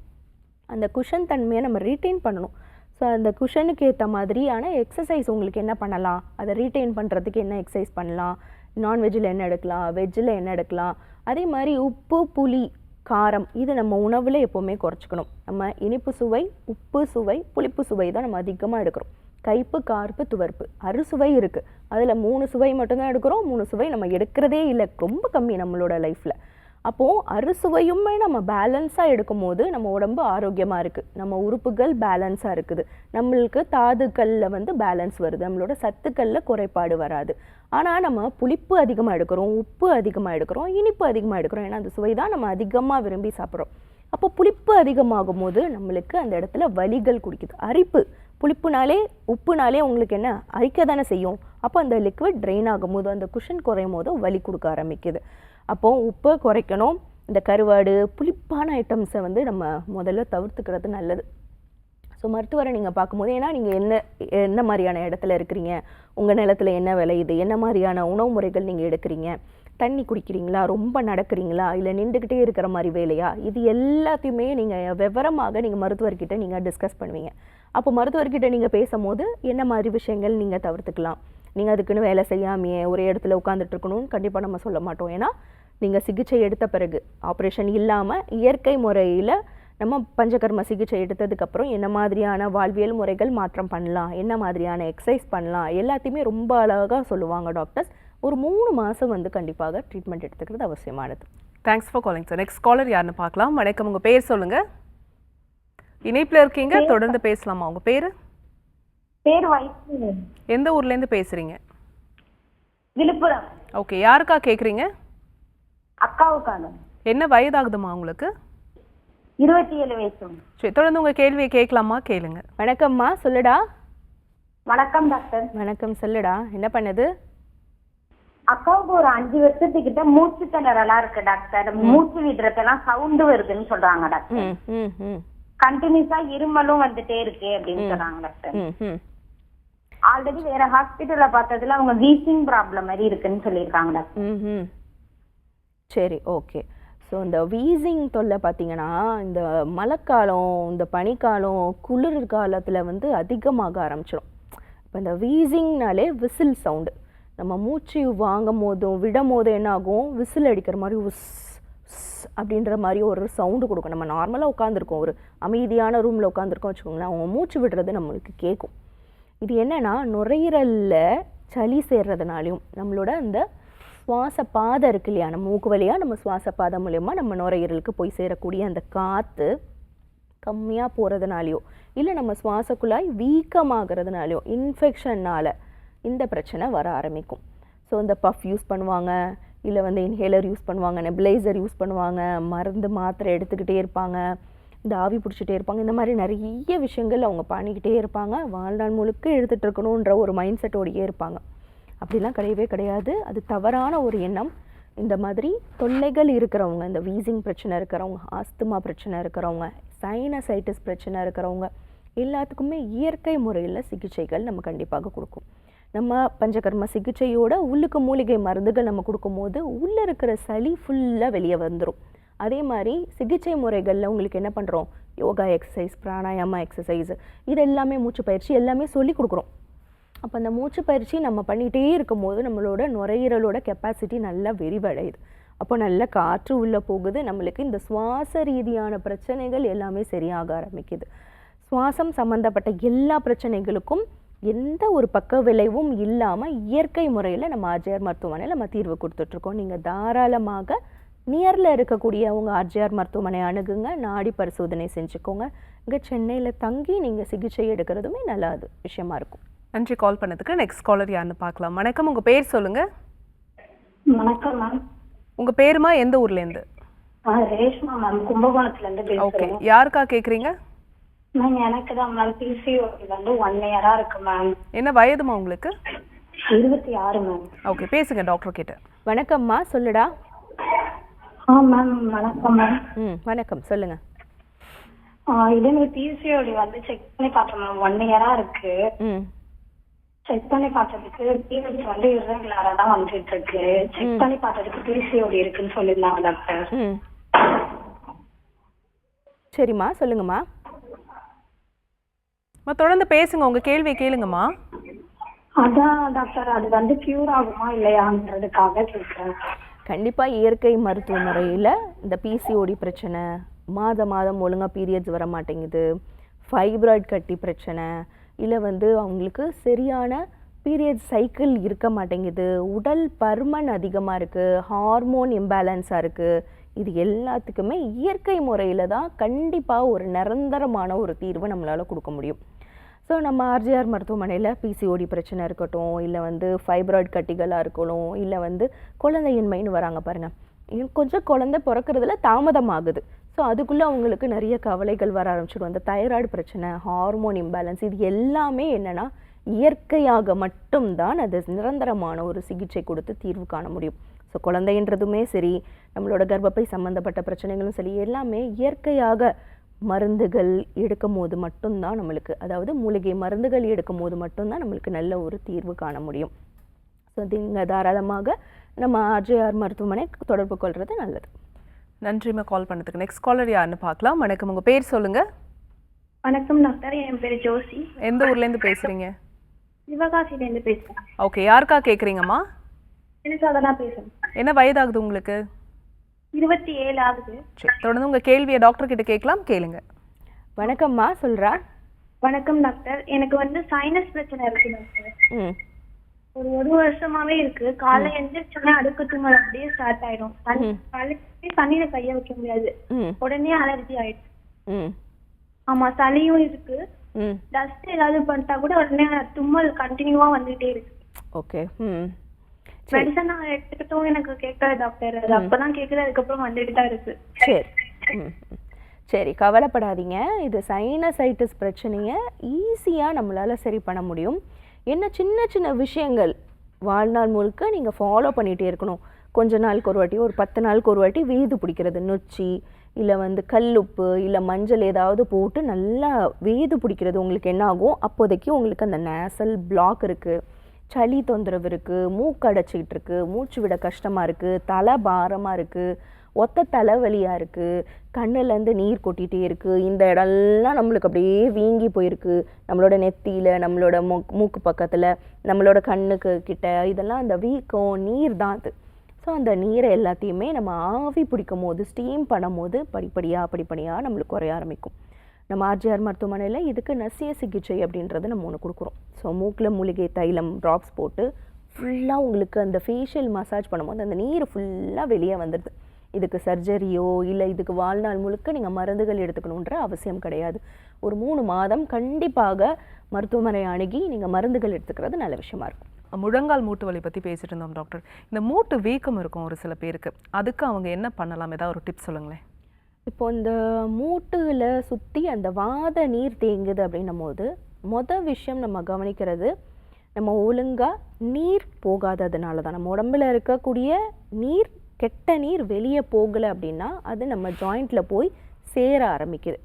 அந்த குஷன் தன்மையை நம்ம ரீட்டைன் பண்ணணும். ஸோ அந்த குஷனுக்கு ஏற்ற மாதிரியான எக்ஸசைஸ் உங்களுக்கு என்ன பண்ணலாம், அதை ரீட்டைன் பண்ணுறதுக்கு என்ன எக்ஸசைஸ் பண்ணலாம், நான்வெஜ்ஜில் என்ன எடுக்கலாம், வெஜ்ஜில் என்ன எடுக்கலாம், அதே மாதிரி உப்பு புளி காரம் இது நம்ம உணவில் எப்போவுமே குறைச்சிக்கணும். நம்ம இனிப்பு சுவை, உப்பு சுவை, புளிப்பு சுவை தான் நம்ம அதிகமாக எடுக்கிறோம். கைப்பு, கார்ப்பு, துவர்ப்பு, அறுசுவை இருக்குது, அதில் 3 சுவை மட்டும்தான் எடுக்கிறோம். 3 சுவை நம்ம எடுக்கிறதே இல்லை, ரொம்ப கம்மி நம்மளோட லைஃப்பில். அப்போது அறுசுவையுமே நம்ம பேலன்ஸாக எடுக்கும் போது நம்ம உடம்பு ஆரோக்கியமாக இருக்குது, நம்ம உறுப்புகள் பேலன்ஸாக இருக்குது, நம்மளுக்கு தாதுக்களில் வந்து பேலன்ஸ் வருது, நம்மளோட சத்துக்களில் குறைபாடு வராது. ஆனால் நம்ம புளிப்பு அதிகமாக எடுக்கிறோம், உப்பு அதிகமாக எடுக்கிறோம், இனிப்பு அதிகமாக எடுக்கிறோம். ஏன்னா அந்த சுவை தான் நம்ம அதிகமாக விரும்பி சாப்பிட்றோம். அப்போ புளிப்பு அதிகமாகும் போது நம்மளுக்கு அந்த இடத்துல வலிகள் குடிக்குது, அரிப்பு. புளிப்புனாலே உப்புனாலே உங்களுக்கு என்ன அரிக்க தானே செய்யும். அப்போ அந்த லிக்விட் ட்ரெயின் ஆகும்போது, அந்த குஷன் குறையும் போது வலி கொடுக்க ஆரம்பிக்குது. அப்போது உப்பை குறைக்கணும். இந்த கருவாடு, புளிப்பான ஐட்டம்ஸை வந்து நம்ம முதல்ல தவிர்த்துக்கிறது நல்லது. ஸோ மருத்துவரை நீங்கள் பார்க்கும்போது, ஏன்னா நீங்கள் என்ன மாதிரியான இடத்துல இருக்கிறீங்க, உங்கள் நிலத்தில் என்ன விளையுது, என்ன மாதிரியான உணவு முறைகள் நீங்கள் எடுக்கிறீங்க, தண்ணி குடிக்கிறீங்களா, ரொம்ப நடக்கிறீங்களா, இல்லை நின்றுக்கிட்டே இருக்கிற மாதிரி வேலையா, இது எல்லாத்தையுமே நீங்கள் விவரமாக நீங்கள் மருத்துவர்கிட்ட நீங்கள் டிஸ்கஸ் பண்ணுவீங்க. அப்போ மருத்துவர்கிட்ட நீங்கள் பேசும்போது என்ன மாதிரி விஷயங்கள் நீங்கள் தவிர்த்துக்கலாம். நீங்கள் அதுக்குன்னு வேலை செய்யாமையே ஒரே இடத்துல உட்காந்துட்டு இருக்கணும்னு கண்டிப்பாக நம்ம சொல்ல மாட்டோம். ஏன்னா நீங்கள் சிகிச்சை எடுத்த பிறகு, ஆப்ரேஷன் இல்லாமல் இயற்கை முறையில் நம்ம பஞ்சகர்ம சிகிச்சை எடுத்ததுக்கப்புறம் என்ன மாதிரியான வாழ்வியல் முறைகள் மாற்றம் பண்ணலாம், என்ன மாதிரியான எக்ஸசைஸ் பண்ணலாம், எல்லாத்தையுமே ரொம்ப அழகாக சொல்லுவாங்க டாக்டர்ஸ். ஒரு 3 மாதம் வந்து கண்டிப்பாக ட்ரீட்மெண்ட் எடுத்துக்கிறது அவசியமானது. Thanks for calling sir. Next caller யாருன்னு பார்க்கலாம். வணக்கம், உங்கள் பேர் சொல்லுங்கள். இணைப்பில் இருக்கீங்க, தொடர்ந்து பேசலாமா? உங்கள் பேர்? எந்த ஊர்லேருந்து பேசுகிறீங்க? விழுப்புரம். ஓகே, யாருக்கா கேட்குறீங்க? அக்காவுக்கான. என்ன வயதாகுதுமா உங்களுக்கு? 27 வயசு. சரி, தொடர்ந்து உங்கள் கேள்வியை கேட்கலாமா? கேளுங்க. வணக்கம்மா, சொல்லுடா. வணக்கம் டாக்டர். வணக்கம், சொல்லுடா, என்ன பண்ணுது? அக்காவுக்கு ஒரு 5 வருஷத்துக்கிட்ட மூச்சு திணறலாம் இருக்கு டாக்டர். மூச்சு விடுறதெல்லாம் சவுண்ட் வருதுன்னு சொல்றாங்க டாக்டர். கண்டினியூஸா இருமலும் வந்துட்டே இருக்கு அப்படின்னு சொல்றாங்க டாக்டர். ஆல்ரெடி வேற ஹாஸ்பிட்டல்ல பார்த்ததுல அவங்க வீசிங் ப்ராப்ளம் மாதிரி இருக்குன்னு சொல்லியிருக்காங்க டாக்டர். சரி, ஓகே. ஸோ இந்த வீசிங் தொல்லை பார்த்தீங்கன்னா இந்த மழைக்காலம், இந்த பனிக்காலம், குளிர் காலத்தில் வந்து அதிகமாக ஆரம்பிச்சிடும். இப்போ இந்த வீசிங்னாலே விசில் சவுண்டு, நம்ம மூச்சு வாங்கும் போதும் விடும் போதும் என்ன ஆகும், விசில் அடிக்கிற மாதிரி உஸ் அப்படின்ற மாதிரி ஒரு சவுண்டு கொடுக்கும். நம்ம நார்மலாக உட்காந்துருக்கோம், ஒரு அமைதியான ரூமில் உட்காந்துருக்கோம் வச்சுக்கோங்களேன், அவங்க மூச்சு விடுறது நம்மளுக்கு கேட்கும். இது என்னென்னா நுரையீரலில் சளி சேர்றதுனாலையும், நம்மளோட அந்த சுவாச பாதை இருக்கு இல்லையா, நம்ம மூக்கு வழியாக நம்ம சுவாச பாதை மூலயமா நம்ம நுரையீரலுக்கு போய் சேரக்கூடிய அந்த காற்று கம்மியாக போகிறதுனாலையோ, இல்லை நம்ம சுவாச குழாய் வீக்கமாகிறதுனாலையோ, இன்ஃபெக்ஷன்னால் இந்த பிரச்சனை வர ஆரம்பிக்கும். ஸோ இந்த பஃப் யூஸ் பண்ணுவாங்க, இல்லை வந்து இன்ஹேலர் யூஸ் பண்ணுவாங்க, நெபுலைசர் யூஸ் பண்ணுவாங்க, மருந்து மாத்திரை எடுத்துக்கிட்டே இருப்பாங்க, இந்த ஆவி பிடிச்சிட்டே இருப்பாங்க, இந்த மாதிரி நிறைய விஷயங்கள் அவங்க பண்ணிக்கிட்டே இருப்பாங்க. வாழ்நாள் முழுக்க எடுத்துகிட்டு இருக்கணுன்ற ஒரு மைண்ட் செட்டோடையே இருப்பாங்க. அப்படிலாம் கிடையவே கிடையாது. அது தவறான ஒரு எண்ணம். இந்த மாதிரி தொல்லைகள் இருக்கிறவங்க, இந்த வீசிங் பிரச்சனை இருக்கிறவங்க, ஆஸ்துமா பிரச்சனை இருக்கிறவங்க, சைனசைட்டிஸ் பிரச்சனை இருக்கிறவங்க எல்லாத்துக்குமே இயற்கை முறையில் சிகிச்சைகள் நம்ம கண்டிப்பாக கொடுக்கும். நம்ம பஞ்சகர்ம சிகிச்சையோட உள்ளுக்கு மூலிகை மருந்துகள் நம்ம கொடுக்கும்போது உள்ளே இருக்கிற சளி ஃபுல்லாக வெளியே வந்துடும். அதே மாதிரி சிகிச்சை முறைகளில் உங்களுக்கு என்ன பண்ணுறோம், யோகா எக்ஸசைஸ், பிராணாயாமா எக்ஸசைஸ், இது எல்லாமே மூச்சு பயிற்சி எல்லாமே சொல்லி கொடுக்குறோம். அப்போ அந்த மூச்சு பயிற்சி நம்ம பண்ணிகிட்டே இருக்கும்போது நம்மளோட நுரையீரலோட கெப்பாசிட்டி நல்லா விரிவடையுது. அப்போ நல்ல காற்று உள்ளே போகுது, நம்மளுக்கு இந்த சுவாச ரீதியான பிரச்சனைகள் எல்லாமே சரியாக ஆரம்பிக்குது. சுவாசம் சம்மந்தப்பட்ட எல்லா பிரச்சனைகளுக்கும் எந்த ஒரு பக்க விளைவும் இல்லாமல் இயற்கை முறையில் நம்ம ஆர்ஜிஆர் மருத்துவமனையில் நம்ம தீர்வு கொடுத்துட்ருக்கோம். நீங்கள் தாராளமாக நியரில் இருக்கக்கூடிய உங்கள் ஆர்ஜிஆர் மருத்துவமனை அணுகுங்க, நாடி பரிசோதனை செஞ்சுக்கோங்க. இங்கே சென்னையில் தங்கி நீங்கள் சிகிச்சை எடுக்கிறதுமே நல்ல விஷயமா இருக்கும். நன்றி கால் பண்ணதுக்கு. நெக்ஸ்ட் காலர் யாருன்னு பார்க்கலாம். வணக்கம், உங்கள் பேர் சொல்லுங்கள். வணக்கம் மேம். உங்கள் பேருமா, எந்த ஊர்லேருந்து? ரேஷ்மா மேம், கும்பகோணத்துலேருந்து ஓகே, பேசுகிறேன். யாருக்கா கேட்குறீங்க? மேம் எனக்கு தான் மேம் பிசிஓடி வந்து 1 இயரா இருக்கு மேம். என்ன வயதுமா உங்களுக்கு? 26 மேம். ஓகே, பேசுங்க டாக்டர் கிட்ட. வணக்கம்மா, சொல்லுடா. மேம் வணக்கம் மேம். வணக்கம், சொல்லுங்க. இது எனக்கு பிசிஓடி வந்து செக் பண்ணி பார்த்தேன் மேம். 1 இயரா இருக்கு. செக் பண்ணி பார்த்ததுக்கு பீரியட்ஸ் வந்து irregular-ஆ தான் வந்துட்டு இருக்கு. செக் பண்ணி பார்த்ததுக்கு பிசிஓடி இருக்குன்னு சொல்லியிருந்தாங்க டாக்டர். சரிம்மா, சொல்லுங்கம்மா. தொடர்ந்து பேசுங்க, உங்க கேள்வியை கேளுங்கம்மா. அதான் டாக்டர், அது வந்து கியூர் ஆகுமா இல்லையான்றதுக்காக கேட்குறேன். கண்டிப்பாக இயற்கை மருத்துவ முறையில் இந்த பிசிஓடி பிரச்சனை, மாதம் ஒழுங்காக பீரியட்ஸ் வர மாட்டேங்குது, ஃபைப்ராய்ட் கட்டி பிரச்சனை, இல்லை வந்து அவங்களுக்கு சரியான பீரியட்ஸ் சைக்கிள் இருக்க மாட்டேங்குது, உடல் பருமன் அதிகமாக இருக்குது, ஹார்மோன் இம்பேலன்ஸாக இருக்குது, இது எல்லாத்துக்குமே இயற்கை முறையில் தான் கண்டிப்பாக ஒரு நிரந்தரமான ஒரு தீர்வை நம்மளால் கொடுக்க முடியும். ஸோ நம்ம ஆர்ஜிஆர் மருத்துவமனையில் பிசிஓடி பிரச்சனை இருக்கட்டும், இல்லை வந்து ஃபைப்ராய்ட் கட்டிகளாக இருக்கணும், இல்லை வந்து குழந்தையின்மைன்னு வராங்க பாருங்கள், இன்னும் கொஞ்சம் குழந்தை பிறக்கிறதுல தாமதமாகுது. ஸோ அதுக்குள்ளே அவங்களுக்கு நிறைய கவலைகள் வர ஆரம்பிச்சிடும். அந்த தைராய்டு பிரச்சனை, ஹார்மோன் இம்பேலன்ஸ், இது எல்லாமே என்னென்னா இயற்கையாக மட்டும்தான் அது நிரந்தரமான ஒரு சிகிச்சை கொடுத்து தீர்வு காண முடியும். ஸோ குழந்தைன்றதுமே சரி, நம்மளோட கர்ப்பப்பை சம்மந்தப்பட்ட பிரச்சனைகளும் சரி, எல்லாமே இயற்கையாக மருந்துகள் எடுக்கும் போது மட்டும்தான் நம்மளுக்கு, அதாவது மூலிகை மருந்துகள் எடுக்கும் போது மட்டும்தான் நம்மளுக்கு நல்ல ஒரு தீர்வு காண முடியும். ஸோ நீங்கள் தாராளமாக நம்ம ஆர்ஜிஆர் மருத்துவமனை தொடர்பு கொள்வது நல்லது. நன்றிம்மா கால் பண்ணதுக்கு. நெக்ஸ்ட் காலர் யாருன்னு பார்க்கலாம். வணக்கம், உங்கள் பேர் சொல்லுங்கள். வணக்கம் டாக்டர், என் பேர் ஜோசி. எந்த ஊர்லேருந்து பேசுகிறீங்க? சிவகாசிலேருந்து பேசுகிறேன். ஓகே, யாருக்கா கேட்குறீங்கம்மா? எனக்காக தான் பேசுகிறேன். என்ன வயதாகுது உங்களுக்கு? 27 ஆகுது. சரி, தொடர்ந்து உங்கள் கேள்வியை டாக்டர் கிட்ட கேட்கலாம், கேளுங்க. வணக்கம்மா, சொல்கிறா. வணக்கம் டாக்டர், எனக்கு வந்து சைனஸ் பிரச்சனை இருக்கு டாக்டர். ஒரு வருஷமாவே இருக்கு. காலை எந்திரிச்சோடனே அடுக்கு தும்மல் அப்படியே ஸ்டார்ட் ஆயிடும். தண்ணியில கைய வைக்க முடியாது, உடனே அலர்ஜி ஆயிடுச்சு. ஆமா, சளியும் இருக்கு. டஸ்ட் ஏதாவது பண்ணிட்டா கூட உடனே தும்மல் கண்டினியூவா வந்துட்டே இருக்கு. ஓகே, மெடிசன் நான் எடுத்துக்கிட்டும் எனக்கு கேட்கல டாக்டர். அது அப்பதான் கேட்குது, அதுக்கப்புறம் வந்துட்டு தான் இருக்கு. சரி, கவலைப்படாதீங்க. இது சைனசைட்டிஸ் பிரச்சனையை ஈஸியாக நம்மளால் சரி பண்ண முடியும். என்ன சின்ன சின்ன விஷயங்கள் வாழ்நாள் முழுக்க நீங்கள் ஃபாலோ பண்ணிகிட்டே இருக்கணும். கொஞ்ச நாளுக்கு ஒரு வாட்டி, ஒரு 10 நாளுக்கு ஒரு வாட்டி வேது பிடிக்கிறது, நொச்சி இல்லை வந்து கல்லுப்பு இல்லை மஞ்சள் ஏதாவது போட்டு நல்லா வேது பிடிக்கிறது. உங்களுக்கு என்ன ஆகும், அப்போதைக்கு உங்களுக்கு அந்த நேசல் பிளாக் இருக்குது, சளி தொந்தரவு இருக்குது, மூக்கு அடைச்சிக்கிட்டு இருக்குது, மூச்சு விட கஷ்டமாக இருக்குது, தலை பாரமாக இருக்குது, ஒத்த தலைவலியாக இருக்குது, கண்ணுலேருந்து நீர் கொட்டிகிட்டே இருக்குது, இந்த இடம்லாம் நம்மளுக்கு அப்படியே வீங்கி போயிருக்கு, நம்மளோட நெத்தியில், நம்மளோட மூக்கு பக்கத்தில், நம்மளோட கண்ணுக்கு கிட்ட, இதெல்லாம் அந்த வீக்கம் நீர் தான் அது. ஸோ அந்த நீரை எல்லாத்தையுமே நம்ம ஆவி பிடிக்கும் போது, ஸ்டீம் பண்ணும் போது படிப்படியாக நம்மளுக்கு குறைய ஆரம்பிக்கும். நம்ம ஆர்ஜிஆர் மருத்துவமனையில் இதுக்கு நசிய சிகிச்சை அப்படின்றது நம்ம ஒன்று கொடுக்குறோம். ஸோ மூக்கில் மூலிகை தைலம் ட்ராப்ஸ் போட்டு ஃபுல்லாக உங்களுக்கு அந்த ஃபேஷியல் மசாஜ் பண்ணும்போது அந்த நீர் ஃபுல்லாக வெளியே வந்துடுது. இதுக்கு சர்ஜரியோ இல்லை இதுக்கு வாழ்நாள் முழுக்க நீங்கள் மருந்துகள் எடுத்துக்கணுன்ற அவசியம் கிடையாது. ஒரு 3 மாதம் கண்டிப்பாக மருத்துவமனை அணுகி நீங்கள் மருந்துகள் எடுத்துக்கிறது நல்ல விஷயமா இருக்கும். முழங்கால் மூட்டு வலி பற்றி பேசிட்டு இருந்தோம் டாக்டர். இந்த மூட்டு வீக்கம் இருக்கும் ஒரு சில பேருக்கு, அதுக்கு அவங்க என்ன பண்ணலாம், ஏதாவது ஒரு டிப்ஸ் சொல்லுங்களேன். இப்போ இந்த மூட்டுல சுற்றி அந்த வாத நீர் தேங்குது அப்படின்னும் போது விஷயம் நம்ம கவனிக்கிறது, நம்ம ஒழுங்காக நீர் போகாததுனால தான். நம்ம உடம்புல இருக்கக்கூடிய நீர் கெட்ட நீர் வெளியே போகலை அப்படின்னா அது நம்ம ஜாயிண்ட்டில் போய் சேர ஆரம்பிக்குது.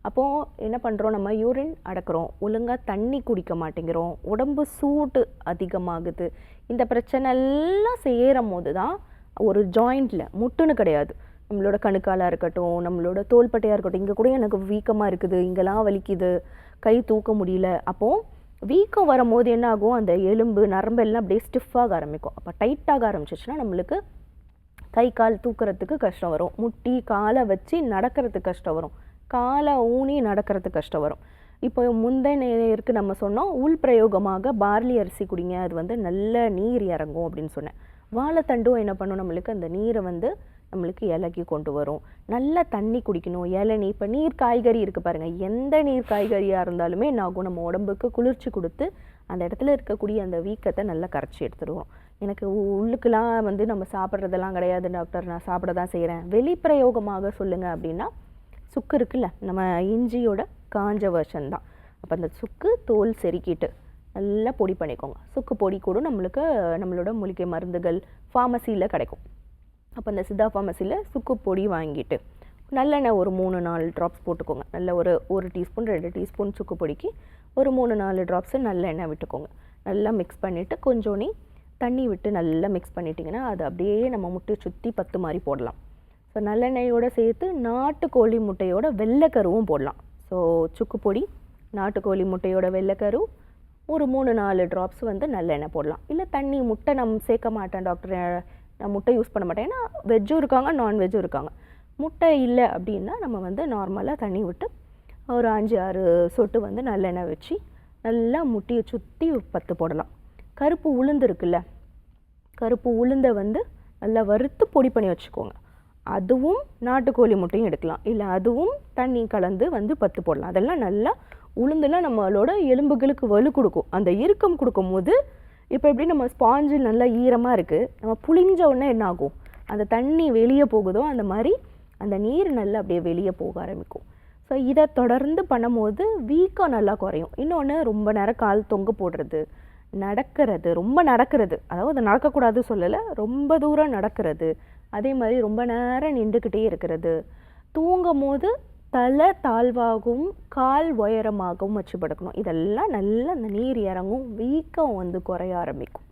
அப்போது என்ன பண்ணுறோம், நம்ம யூரின் அடக்கிறோம், ஒழுங்காக தண்ணி குடிக்க மாட்டேங்கிறோம், உடம்பு சூடு அதிகமாகுது. இந்த பிரச்சனை எல்லாம் சேரும் போது தான் ஒரு ஜாயிண்டில் முட்டுன்னு கிடையாது, நம்மளோட கணுக்காலாக இருக்கட்டும், நம்மளோட தோள்பட்டையாக இருக்கட்டும், இங்கே கூட எனக்கு வீக்கமாக இருக்குது, இங்கெல்லாம் வலிக்குது, கை தூக்க முடியல. அப்போது வீக்கம் வரும்போது என்ன ஆகும், அந்த எலும்பு நரம்பெல்லாம் அப்படியே ஸ்டிஃபாக ஆரம்பிக்கும். அப்போ டைட்டாக ஆரம்பிச்சிச்சுன்னா நம்மளுக்கு கை கால் தூக்கிறதுக்கு கஷ்டம் வரும், முட்டி காலை வச்சு நடக்கிறதுக்கு கஷ்டம் வரும், காலை ஊனி நடக்கிறதுக்கு கஷ்டம் வரும். இப்போ முந்தைய நேருக்கு நம்ம சொன்னோம் உள் பிரயோகமாக பார்லி அரிசி குடிங்க, அது வந்து நல்ல நீர் இறங்கும் அப்படின்னு சொன்னேன். வாழைத்தண்டும் என்ன பண்ணும், நம்மளுக்கு அந்த நீரை வந்து நம்மளுக்கு இலக்கி கொண்டு வரும். நல்லா தண்ணி குடிக்கணும், இளநீர். இப்போ நீர் காய்கறி இருக்குது பாருங்கள், எந்த நீர் காய்கறியாக இருந்தாலுமே என்ன ஆகும், நம்ம உடம்புக்கு குளிர்ச்சி கொடுத்து அந்த இடத்துல இருக்கக்கூடிய அந்த வீக்கத்தை நல்லா கரைச்சி எடுத்துடுவோம். எனக்கு உள்ளுக்கெலாம் வந்து நம்ம சாப்பிட்றதெல்லாம் கிடையாது டாக்டர், நான் சாப்பிட தான் செய்கிறேன், வெளிப்பிரயோகமாக சொல்லுங்கள் அப்படின்னா சுக்கு இருக்குல்ல, நம்ம இஞ்சியோட காஞ்ச வெர்ஷன் தான். அப்போ அந்த சுக்கு தோல் செருக்கிட்டு நல்லா பொடி பண்ணிக்கோங்க. சுக்கு பொடி கூட நம்மளுக்கு நம்மளோட மூலிகை மருந்துகள் ஃபார்மசியில் கிடைக்கும். அப்போ அந்த சித்தா ஃபார்மசியில் சுக்கு பொடி வாங்கிட்டு நல்லெண்ணெய் ஒரு 3-4 ட்ராப்ஸ் போட்டுக்கோங்க. நல்ல ஒரு டீஸ்பூன் 2 டீஸ்பூன் சுக்கு பொடிக்கு ஒரு 3-4 ட்ராப்ஸு நல்லெண்ணெய் விட்டுக்கோங்க. நல்லா மிக்ஸ் பண்ணிவிட்டு கொஞ்சோனி தண்ணி விட்டு நல்லா மிக்ஸ் பண்ணிட்டிங்கன்னா அது அப்படியே நம்ம முட்டையை சுற்றி 10 மாதிரி போடலாம். ஸோ நல்லெண்ணெயோடு சேர்த்து நாட்டுக்கோழி முட்டையோட வெள்ளைக்கருவும் போடலாம். ஸோ சுக்கு பொடி, நாட்டுக்கோழி முட்டையோட வெள்ளைக்கரு, ஒரு 3-4 ட்ராப்ஸ் வந்து நல்லெண்ணெய் போடலாம். இல்லை தண்ணி, முட்டை நம்ம சேர்க்க மாட்டேன் டாக்டர், நான் முட்டை யூஸ் பண்ண மாட்டேன், ஏன்னா வெஜ்ஜும் இருக்காங்க நான்வெஜ்ஜும் இருக்காங்க. முட்டை இல்லை அப்படின்னா நம்ம வந்து நார்மலாக தண்ணி விட்டு ஒரு 5-6 சொட்டு வந்து நல்லெண்ணெய் வச்சு நல்லா முட்டையை சுற்றி 10 போடலாம். கருப்பு உளுந்து இருக்குல்ல, கருப்பு உளுந்தை வந்து நல்லா வறுத்து பொடி பண்ணி வச்சுக்கோங்க. அதுவும் நாட்டுக்கோழி முட்டையும் எடுக்கலாம், இல்லை அதுவும் தண்ணி கலந்து வந்து 10 போடலாம். அதெல்லாம் நல்லா உளுந்துலாம் நம்மளோட எலும்புகளுக்கு வலு கொடுக்கும், அந்த இறுக்கம் கொடுக்கும் போது. இப்போ எப்படி நம்ம ஸ்பாஞ்சு நல்லா ஈரமாக இருக்குது, நம்ம புளிஞ்ச உடனே என்ன ஆகும், அந்த தண்ணி வெளியே போகுதோ அந்த மாதிரி அந்த நீர் நல்லா அப்படியே வெளியே போக ஆரம்பிக்கும். ஸோ இதை தொடர்ந்து பண்ணும்போது வீக்கம் நல்லா குறையும். இன்னொன்று, ரொம்ப நேரம் கால் தொங்க போடுறது, நடக்கிறது, ரொம்ப நடக்கிறது, அதாவது நடக்கக்கூடாது சொல்லலை, ரொம்ப தூரம் நடக்கிறது, அதே மாதிரி ரொம்ப நேரம் நின்றுக்கிட்டே இருக்கிறது, தூங்கும் போது தலை தாழ்வாகவும் கால் உயரமாகவும் வச்சு படுக்கணும். இதெல்லாம் நல்லா அந்த நீர் இறங்கும், வீக்கம் வந்து குறைய ஆரம்பிக்கும்.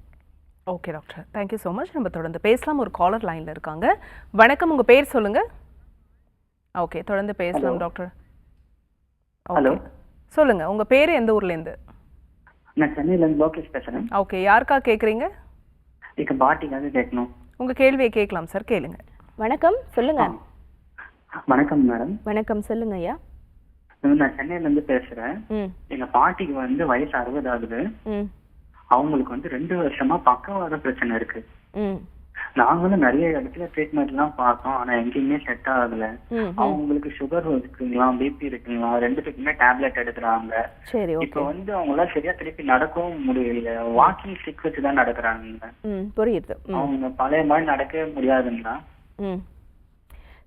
Okay doctor, thank you so much. நம்ம தொடர்ந்து பேசலாம். ஒரு காலர் லைனில் இருக்காங்க. வணக்கம், உங்கள் பேர் சொல்லுங்கள். ஓகே, தொடர்ந்து பேசலாம் டாக்டர். ஹலோ, சொல்லுங்கள், உங்கள் பேர் எந்த ஊர்லேருந்து? நான் சென்னையிலேருந்து லோகேஷ் பேசுகிறேன். ஓகே, யாருக்கா கேட்குறீங்க? இதுக்கு பாட்டிக்காக கேட்கணும். உங்கள் கேள்வியை கேட்கலாம் சார், கேளுங்க. வணக்கம், சொல்லுங்க. வணக்கம் மேடம். வணக்கம், சொல்லுங்க ஐயா. நான் சென்னையிலேருந்து பேசுகிறேன். எங்கள் பாட்டிக்கு வந்து வயசு 60 ஆகுது. அவங்களுக்கு வந்து 2 வருஷமா பக்கவாத பிரச்சனை இருக்கு. நாங்களும் நிறைய இடத்துல ட்ரீட்மெண்ட் எல்லாம் பார்த்தோம், ஆனா எங்கேயுமே செட் ஆகல. அவங்களுக்கு சுகர் இருக்குங்களா, பிபி இருக்குங்களா, 2த்துக்குமே டேப்லெட் எடுக்கிறாங்க. இப்ப வந்து அவங்களால சரியா திருப்பி நடக்கவும் முடியல, வாக்கிங் ஸ்டிக் வச்சுதான் நடக்கிறாங்க. புரியுது. அவங்க பழைய மாதிரி நடக்கவே முடியாதுங்களா?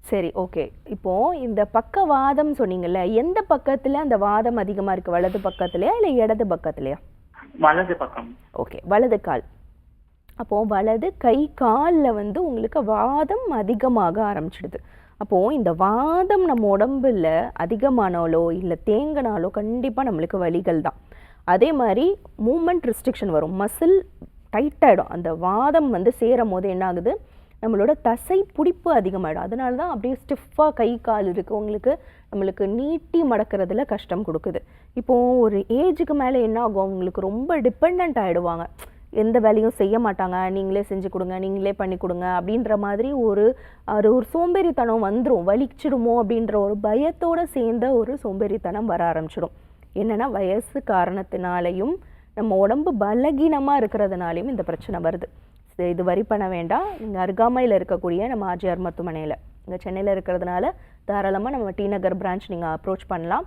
சரி, ஓகே. இப்போ இந்த பக்கவாதம் சொன்னீங்கல்ல, எந்த பக்கத்துல அந்த வாதம் அதிகமா இருக்கு, வலது பக்கத்துலயா இல்ல இடது பக்கத்துலயா? வலது பக்கம். ஓகே, வலது கால். அப்போ வலது கை காலில் வந்து உங்களுக்கு வாதம் அதிகமாக ஆரம்பிச்சிடுது. அப்போது இந்த வாதம் நம்ம உடம்புல அதிகமானாலோ இல்லை தேங்கினாலோ கண்டிப்பாக நம்மளுக்கு வலிகள் தான். அதே மாதிரி மூமெண்ட் ரெஸ்ட்ரிக்ஷன் வரும், மசில் டைட்டாகிடும். அந்த வாதம் வந்து சேரும் போது என்ன ஆகுது, நம்மளோட தசை பிடிப்பு அதிகமாகிடும். அதனால தான் அப்படியே ஸ்டிஃபாக கை கால் இருக்கவங்களுக்கு நம்மளுக்கு நீட்டி மடக்கிறதுல கஷ்டம் கொடுக்குது. இப்போது ஒரு ஏஜுக்கு மேலே என்ன ஆகும், அவங்களுக்கு ரொம்ப டிபெண்ட் ஆகிடுவாங்க, எந்த வேலையும் செய்ய மாட்டாங்க, நீங்களே செஞ்சு கொடுங்க, நீங்களே பண்ணி கொடுங்க அப்படின்ற மாதிரி ஒரு சோம்பேறித்தனம் வந்துடும். வலிச்சிடுமோ அப்படின்ற ஒரு பயத்தோடு சேர்ந்த ஒரு சோம்பேறித்தனம் வர ஆரம்பிச்சிடும். என்னென்னா வயசு காரணத்தினாலையும் நம்ம உடம்பு பலகீனமாக இருக்கிறதுனாலையும் இந்த பிரச்சனை வருது. இது வரி பண்ண வேண்டாம். நீங்கள் அருகாமையில் இருக்கக்கூடிய நம்ம ஆர்ஜிஆர் மருத்துவமனையில் இங்கே சென்னையில் இருக்கிறதுனால தாராளமாக நம்ம டி நகர் பிரான்ச் நீங்கள் அப்ரோச் பண்ணலாம்.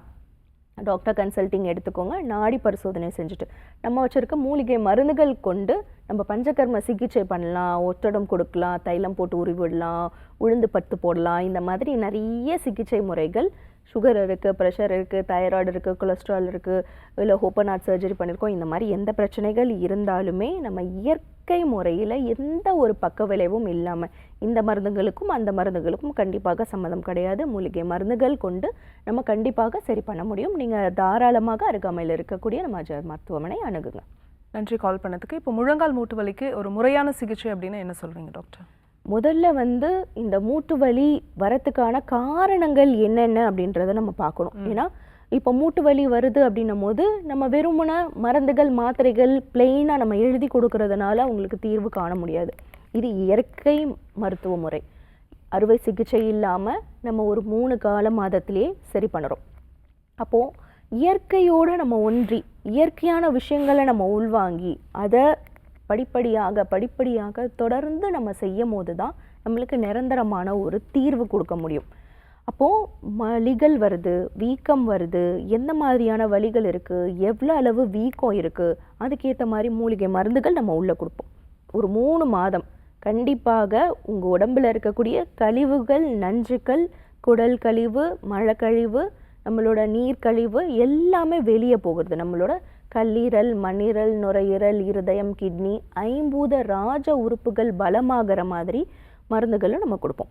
டாக்டர் கன்சல்ட்டிங் எடுத்துக்கோங்க. நாடி பரிசோதனை செஞ்சுட்டு நம்ம வச்சுருக்க மூலிகை மருந்துகள் கொண்டு நம்ம பஞ்சகர்ம சிகிச்சை பண்ணலாம். ஒத்தடம் கொடுக்கலாம், தைலம் போட்டு உருவிடலாம், உளுந்து பத்து போடலாம். இந்த மாதிரி நிறைய சிகிச்சை முறைகள் சுகர் இருக்குது, ப்ரெஷர் இருக்குது, தைராய்டு இருக்குது, கொலஸ்ட்ரால் இருக்குது, இல்லை ஓப்பன் ஹார்ட் சர்ஜரி பண்ணியிருக்கோம், இந்த மாதிரி எந்த பிரச்சனைகள் இருந்தாலுமே நம்ம இயற்கை முறையில் எந்த ஒரு பக்க விளைவும் இல்லாமல் இந்த மருந்துகளுக்கும் அந்த மருந்துகளுக்கும் கண்டிப்பாக சம்மதம் கிடையாது. மூலிகை மருந்துகள் கொண்டு நம்ம கண்டிப்பாக சரி பண்ண முடியும். நீங்கள் தாராளமாக அருகாமையில் இருக்கக்கூடிய நம்ம அஜர் மருத்துவமனை அணுகுங்க. நன்றி கால் பண்ணதுக்கு. இப்போ முழங்கால் மூட்டு வலிக்கு ஒரு முறையான சிகிச்சை அப்படின்னா என்ன சொல்றீங்க டாக்டர்? முதல்ல இந்த மூட்டு வலி வரத்துக்கான காரணங்கள் என்னென்ன அப்படின்றத நம்ம பார்க்கணும். ஏன்னா இப்போ மூட்டு வலி வருது அப்படின்னும் போது நம்ம வெறுமன மருந்துகள் மாத்திரைகள் பிளெயினாக நம்ம எழுதி கொடுக்கறதுனால அவங்களுக்கு தீர்வு காண முடியாது. இது இயற்கை மருத்துவ முறை. அறுவை சிகிச்சை இல்லாமல் நம்ம ஒரு 3 மாதத்திலேயே சரி பண்ணுறோம். அப்போது இயற்கையோடு நம்ம ஒன்றி இயற்கையான விஷயங்களை நம்ம உள்வாங்கி அதை படிப்படியாக தொடர்ந்து நம்ம செய்யும் போது தான் நம்மளுக்கு நிரந்தரமான ஒரு தீர்வு கொடுக்க முடியும். அப்போது வலிகள் வருது, வீக்கம் வருது, எந்த மாதிரியான வலிகள் இருக்குது, எவ்வளோ அளவு வீக்கம் இருக்குது, அதுக்கேற்ற மாதிரி மூலிகை மருந்துகள் நம்ம உள்ளே கொடுப்போம். ஒரு 3 மாதம் கண்டிப்பாக உங்கள் உடம்பில் இருக்கக்கூடிய கழிவுகள், நஞ்சுக்கள், குடல் கழிவு, மழைக்கழிவு, நம்மளோட நீர் கழிவு எல்லாமே வெளியே போகிறது. நம்மளோட கல்லீரல், மண்ணீரல், நுரையீரல், இருதயம், கிட்னி, 5 ராஜ உறுப்புகள் பலமாகிற மாதிரி மருந்துகளும் நம்ம கொடுப்போம்.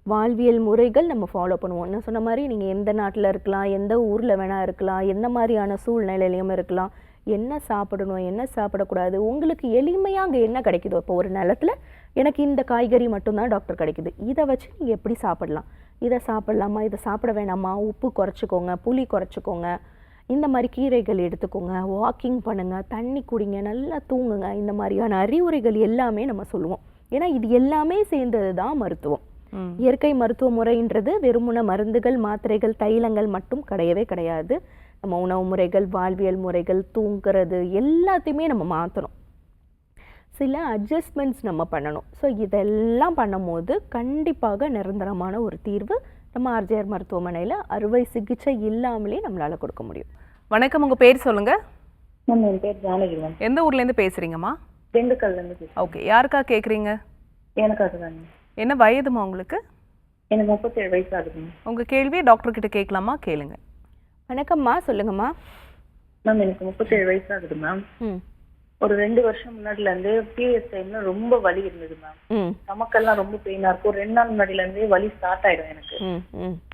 வாழ்வியல் முறைகள் நம்ம ஃபாலோ பண்ணுவோம். என்ன சொன்ன மாதிரி நீங்கள் எந்த நாட்டில் இருக்கலாம், எந்த ஊரில் வேணால் இருக்கலாம், எந்த மாதிரியான சூழ்நிலையிலையும் இருக்கலாம், என்ன சாப்பிடணும் என்ன சாப்பிடக்கூடாது, உங்களுக்கு எளிமையாக அங்கே என்ன கிடைக்குதோ. இப்போ ஒரு நிலத்தில் எனக்கு இந்த காய்கறி மட்டும்தான் டாக்டர் கிடைக்குது, இதை வச்சு நீங்கள் எப்படி சாப்பிடலாம், இதை சாப்பிடலாமா, இதை சாப்பிட வேணாமா, உப்பு குறைச்சிக்கோங்க, புளி குறைச்சிக்கோங்க, இந்த மாதிரி கீரைகள் எடுத்துக்கோங்க, வாக்கிங் பண்ணுங்கள், தண்ணி குடிங்க, நல்லா தூங்குங்க, இந்த மாதிரியான அறிவுரைகள் எல்லாமே நம்ம சொல்லுவோம். ஏன்னா இது எல்லாமே சேர்ந்தது தான் மருத்துவம். இயற்கை மருத்துவ முறைன்றது வெறுமுன மருந்துகள், மாத்திரைகள், தைலங்கள் மட்டும் கிடையவே கிடையாது. நம்ம உணவு முறைகள், வாழ்வியல் முறைகள், தூங்குறது எல்லாத்தையுமே நம்ம மாற்றணும். சில அட்ஜஸ்ட்மெண்ட்ஸ் நம்ம பண்ணணும். ஸோ இதெல்லாம் பண்ணும்போது கண்டிப்பாக நிரந்தரமான ஒரு தீர்வு நம்ம ஆர்ஜிஆர் மருத்துவமனையில் அறுவை சிகிச்சை இல்லாமலே நம்மளால் கொடுக்க முடியும். வணக்கம், உங்கள் பேர் சொல்லுங்கள். மேம் என் பேர் ஜானகி மேம். எந்த ஊர்லேருந்து பேசுகிறீங்கம்மா? திண்டுக்கல்லேருந்து பேசுகிறேன். ஓகே, யாருக்கா கேட்குறீங்க? எனக்காக தாங்க. என்ன வயதுமா உங்களுக்கு? எனக்கு 37 வயசு ஆகுதுங்க. உங்கள் கேள்வியை டாக்டர் கிட்ட கேட்கலாமா? கேளுங்க. வணக்கம்மா, சொல்லுங்கம்மா. மேம் எனக்கு 37 வயசு ஆகுது மேம். ஒரு 2 வருஷம் முன்னாடில இருந்து பீரியட்ஸ் டைம்ல ரொம்ப வலி இருந்தது மேம். நமக்கெல்லாம் ரொம்ப பெயினா இருக்கும். 2 நாள் முன்னாடில இருந்தே வலி ஸ்டார்ட் ஆயிடும் எனக்கு.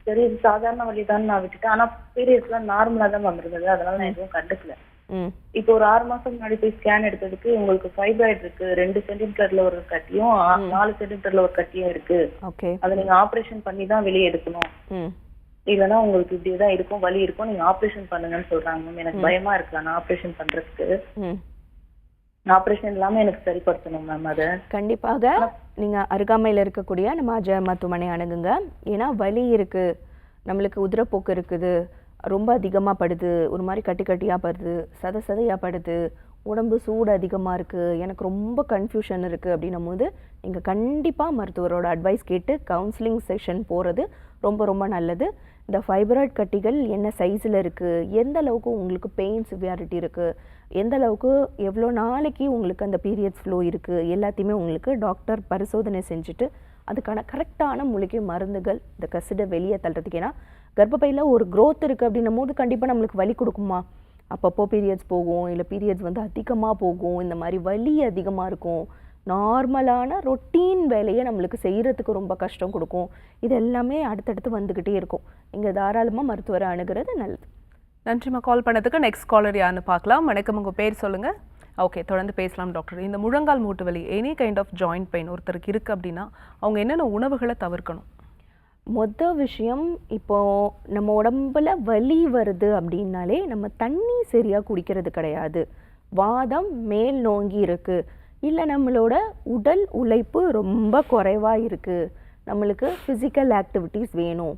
சரி இது சாதாரண வலி தான் நான் விட்டுட்டேன். ஆனா பீரியட்ஸ்லாம் நார்மலா தான் வந்திருந்தது, அதனால நான் எதுவும் கண்டுக்கல. இப்போ ஒரு 6 மாசம் முன்னாடி போய் ஸ்கேன் எடுத்ததுக்கு உங்களுக்கு ஃபைப்ராய்டு இருக்கு, 2 சென்டிமீட்டர்ல ஒரு கட்டியும் 4 சென்டிமீட்டர்ல ஒரு கட்டியும் இருக்கு, அதை நீங்க ஆபரேஷன் பண்ணி தான் வெளியே எடுக்கணும், இல்லைன்னா உங்களுக்கு இப்படிதான் இருக்கும், வலி இருக்கும், நீங்க ஆபரேஷன் பண்ணுங்கன்னு சொல்றாங்க மேம். எனக்கு பயமா இருக்கு நான் ஆபரேஷன் பண்றதுக்கு. ஆபரேஷன் இல்லாம எனக்கு சரிப்படுத்தணும் மேம். அதை கண்டிப்பாக நீங்க அருகாமையில் இருக்கக்கூடிய நம்ம அஜய் மருத்துவமனை அணுகுங்க. ஏன்னா வலி இருக்கு, நம்மளுக்கு உதிரப்போக்கு இருக்குது, ரொம்ப அதிகமாக படுது, ஒரு மாதிரி கட்டி கட்டியாக படுது, சதையாக படுது, உடம்பு சூடு அதிகமாக இருக்குது, எனக்கு ரொம்ப கன்ஃபியூஷன் இருக்குது அப்படின்னும் போது நீங்கள் கண்டிப்பாக மருத்துவரோட அட்வைஸ் கேட்டு கவுன்சிலிங் செஷன் போகிறது ரொம்ப ரொம்ப நல்லது. இந்த ஃபைப்ராய்ட் கட்டிகள் என்ன சைஸில் இருக்குது, எந்த அளவுக்கு உங்களுக்கு பெயின் சிவியாரிட்டி இருக்குது, எந்த அளவுக்கு எவ்வளோ நாளைக்கு உங்களுக்கு அந்த பீரியட்ஸ் ஃப்ளோ இருக்குது, எல்லாத்தையுமே உங்களுக்கு டாக்டர் பரிசோதனை செஞ்சுட்டு அதுக்கான கரெக்டான மூலிகை மருந்துகள் இந்த கசிடை வெளியே தள்ளுறதுக்கு. ஏன்னா கர்ப்பப்பையில் ஒரு க்ரோத் இருக்குது அப்படின்னும் போது கண்டிப்பாக நம்மளுக்கு வலி கொடுக்குமா, அப்பப்போ பீரியட்ஸ் போகும், இல்லை பீரியட்ஸ் அதிகமாக போகும், இந்த மாதிரி வலி அதிகமாக இருக்கும், நார்மலான ரொட்டீன் வேலையை நம்மளுக்கு செய்கிறதுக்கு ரொம்ப கஷ்டம் கொடுக்கும். இது எல்லாமே அடுத்தடுத்து வந்துக்கிட்டே இருக்கும். நீங்கள் தாராளமாக மருத்துவரை அணுகிறது நல்லது. நன்றிம்மா கால் பண்ணதுக்கு. நெக்ஸ்ட் காலர் யாருன்னு பார்க்கலாம். வணக்கம், உங்கள் பேர் சொல்லுங்கள். ஓகே, தொடர்ந்து பேசலாம் டாக்டர். இந்த முழங்கால் மூட்டு வலி, any kind of joint pain ஒருத்தருக்கு இருக்குது அப்படின்னா அவங்க என்னென்ன உணவுகளை தவிர்க்கணும்? மொதல் விஷயம், இப்போது நம்ம உடம்புல வலி வருது அப்படின்னாலே நம்ம தண்ணி சரியாக குடிக்கிறது கிடையாது, வாதம் மேல் நோங்கி இருக்குது, இல்லை நம்மளோட உடல் உழைப்பு ரொம்ப குறைவாக இருக்குது, நம்மளுக்கு ஃபிசிக்கல் ஆக்டிவிட்டீஸ் வேணும்,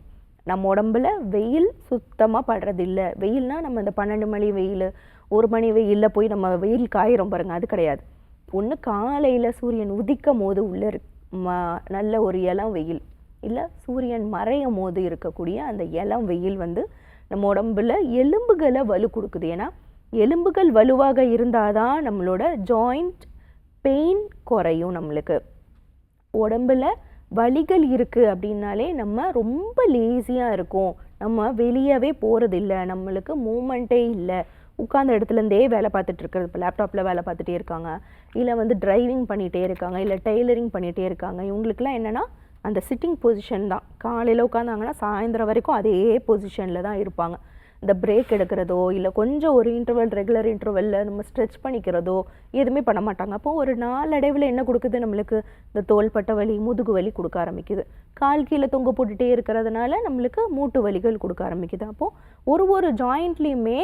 நம்ம உடம்புல வெயில் சுத்தமாக படுறதில்லை. வெயில்னால் நம்ம இந்த 12 மணி வெயில் 1 மணி வெயிலில் போய் நம்ம வெயில் காயிறோம் பாருங்கள், அது கிடையாது. ஒன்று காலையில் சூரியன் உதிக்கும் போது உள்ள நல்ல ஒரு இளம் வெயில், இல்லை சூரியன் மறையும் போது இருக்கக்கூடிய அந்த இளம் வெயில் நம்ம உடம்புல எலும்புகளை வலு கொடுக்குது. ஏன்னா எலும்புகள் வலுவாக இருந்தால் தான் நம்மளோட ஜாயிண்ட் பெயின் குறையும். நம்மளுக்கு உடம்புல வலிகள் இருக்குது அப்படின்னாலே நம்ம ரொம்ப லேசியாக இருக்கும், நம்ம வெளியவே போகிறது இல்லை, நம்மளுக்கு மூமெண்ட்டே இல்லை, உட்கார்ந்த இடத்துலேருந்தே வேலை பார்த்துட்டு இருக்கிறது. இப்போ லேப்டாப்பில் வேலை பார்த்துட்டே இருக்காங்க, இல்லை வந்து டிரைவிங் பண்ணிகிட்டே இருக்காங்க, இல்லை டெய்லரிங் பண்ணிகிட்டே இருக்காங்க. இவங்களுக்குலாம் என்னென்னா அந்த சிட்டிங் பொசிஷன் தான். காலையில் உட்காந்தாங்கன்னா சாயந்தரம் வரைக்கும் அதே பொசிஷனில் தான் இருப்பாங்க. இந்த பிரேக் எடுக்கிறதோ இல்லை கொஞ்சம் ஒரு இன்டர்வல் ரெகுலர் இன்டர்வலில் நம்ம ஸ்ட்ரெச் பண்ணிக்கிறதோ எதுவுமே பண்ண மாட்டாங்க. அப்போ ஒரு நாளடைவில் என்ன கொடுக்குது நம்மளுக்கு, இந்த தோள்பட்டை வலி, முதுகு வலி கொடுக்க ஆரம்பிக்குது. கால் கீழே தொங்க போட்டுகிட்டே இருக்கிறதுனால நம்மளுக்கு மூட்டு வலிகள் கொடுக்க ஆரம்பிக்குது. அப்போது ஒரு ஜாயிண்ட்லேயுமே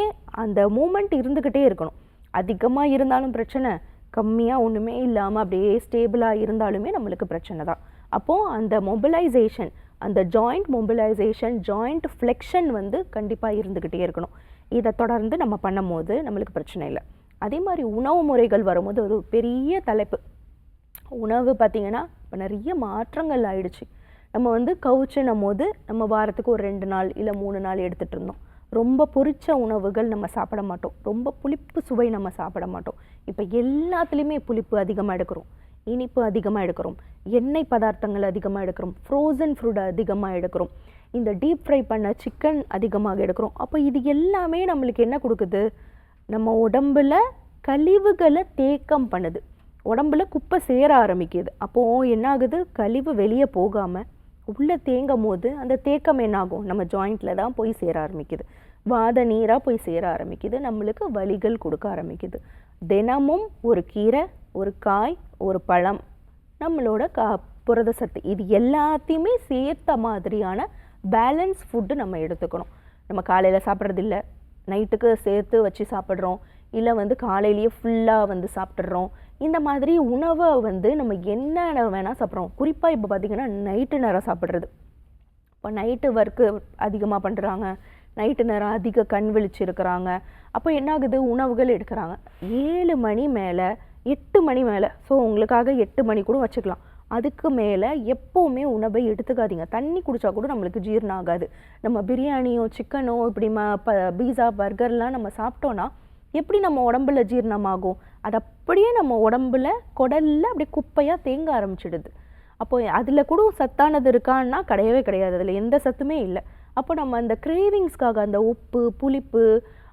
அந்த மூமெண்ட் இருந்துக்கிட்டே இருக்கணும். அதிகமாக இருந்தாலும் பிரச்சனை, கம்மியாக ஒன்றுமே இல்லாமல் அப்படியே ஸ்டேபிளாக இருந்தாலுமே நம்மளுக்கு பிரச்சனை தான். அப்போது அந்த மொபிலைசேஷன், அந்த ஜாயிண்ட் மொபிலைசேஷன், ஜாயிண்ட் ஃப்ளெக்ஷன் வந்து கண்டிப்பாக இருந்துக்கிட்டே இருக்கணும். இதை தொடர்ந்து நம்ம பண்ணும்போது நம்மளுக்கு பிரச்சனை இல்லை. அதே மாதிரி உணவு முறைகள் வரும்போது ஒரு பெரிய தலைப்பு. உணவு பார்த்திங்கன்னா இப்போ நிறைய மாற்றங்கள் ஆயிடுச்சு. நம்ம வந்து கவுச்சுன்னும் போது நம்ம வாரத்துக்கு ஒரு 2 நாள் இல்லை 3 நாள் எடுத்துகிட்டு இருந்தோம். ரொம்ப பொரிச்ச உணவுகள் நம்ம சாப்பிட மாட்டோம், ரொம்ப புளிப்பு சுவை நம்ம சாப்பிட மாட்டோம். இப்போ எல்லாத்துலேயுமே புளிப்பு அதிகமாக எடுக்கிறோம், இனிப்பு அதிகமாக எடுக்கிறோம், எண்ணெய் பதார்த்தங்கள் அதிகமாக எடுக்கிறோம், ஃப்ரோசன் ஃப்ரூட் அதிகமாக எடுக்கிறோம், இந்த டீப் ஃப்ரை பண்ண சிக்கன் அதிகமாக எடுக்கிறோம். அப்போ இது எல்லாமே நம்மளுக்கு என்ன கொடுக்குது, நம்ம உடம்பில் கழிவுகளை தேக்கம் பண்ணுது, உடம்புல குப்பை சேர ஆரம்பிக்குது. அப்போது என்ன ஆகுது, கழிவு வெளியே போகாமல் உள்ளே தேங்கும் போது அந்த தேக்கம் என்னாகும், நம்ம ஜாயிண்டில் தான் போய் சேர ஆரம்பிக்குது, வாத நீராக போய் சேர ஆரம்பிக்குது, நம்மளுக்கு வலிகள் கொடுக்க ஆரம்பிக்குது. தினமும் ஒரு கீரை, ஒரு காய், ஒரு பழம், நம்மளோட புரத சத்து, இது எல்லாத்தையுமே சேர்த்த மாதிரியான பேலன்ஸ் ஃபுட்டு நம்ம எடுத்துக்கணும். நம்ம காலையில் சாப்பிட்றதில்ல, நைட்டுக்கு சேர்த்து வச்சு சாப்பிட்றோம், இல்லை வந்து காலையிலேயே ஃபுல்லாக வந்து சாப்பிட்றோம். இந்த மாதிரி உணவை வந்து நம்ம என்ன வேணால் சாப்பிட்றோம். குறிப்பாக இப்போ பார்த்திங்கன்னா நைட்டு நேரம் சாப்பிட்றது. இப்போ நைட்டு ஒர்க்கு அதிகமாக பண்ணுறாங்க, நைட்டு நேரம் அதிக கண் விழிச்சிருக்கிறாங்க. அப்போ என்ன ஆகுது, உணவுகள் எடுக்கிறாங்க 7 மணி மேலே 8 மணி மேலே. ஸோ உங்களுக்காக 8 மணி கூட வச்சுக்கலாம். அதுக்கு மேலே எப்போவுமே உணவை எடுத்துக்காதீங்க. தண்ணி குடித்தா கூட நம்மளுக்கு ஜீரணம் ஆகாது. நம்ம பிரியாணியோ சிக்கனோ இப்படி பீஸா பர்கர்லாம் நம்ம சாப்பிட்டோன்னா எப்படி நம்ம உடம்புல ஜீரணமாகும், அது அப்படியே நம்ம உடம்புல குடலில் அப்படியே குப்பையாக தேங்க ஆரம்பிச்சிடுது. அப்போ அதில் கூட சத்தானது இருக்கான்னா கிடையவே கிடையாது, அதில் எந்த சத்துமே இல்லை. அப்போ நம்ம அந்த கிரேவிங்ஸ்க்காக, அந்த உப்பு புளிப்பு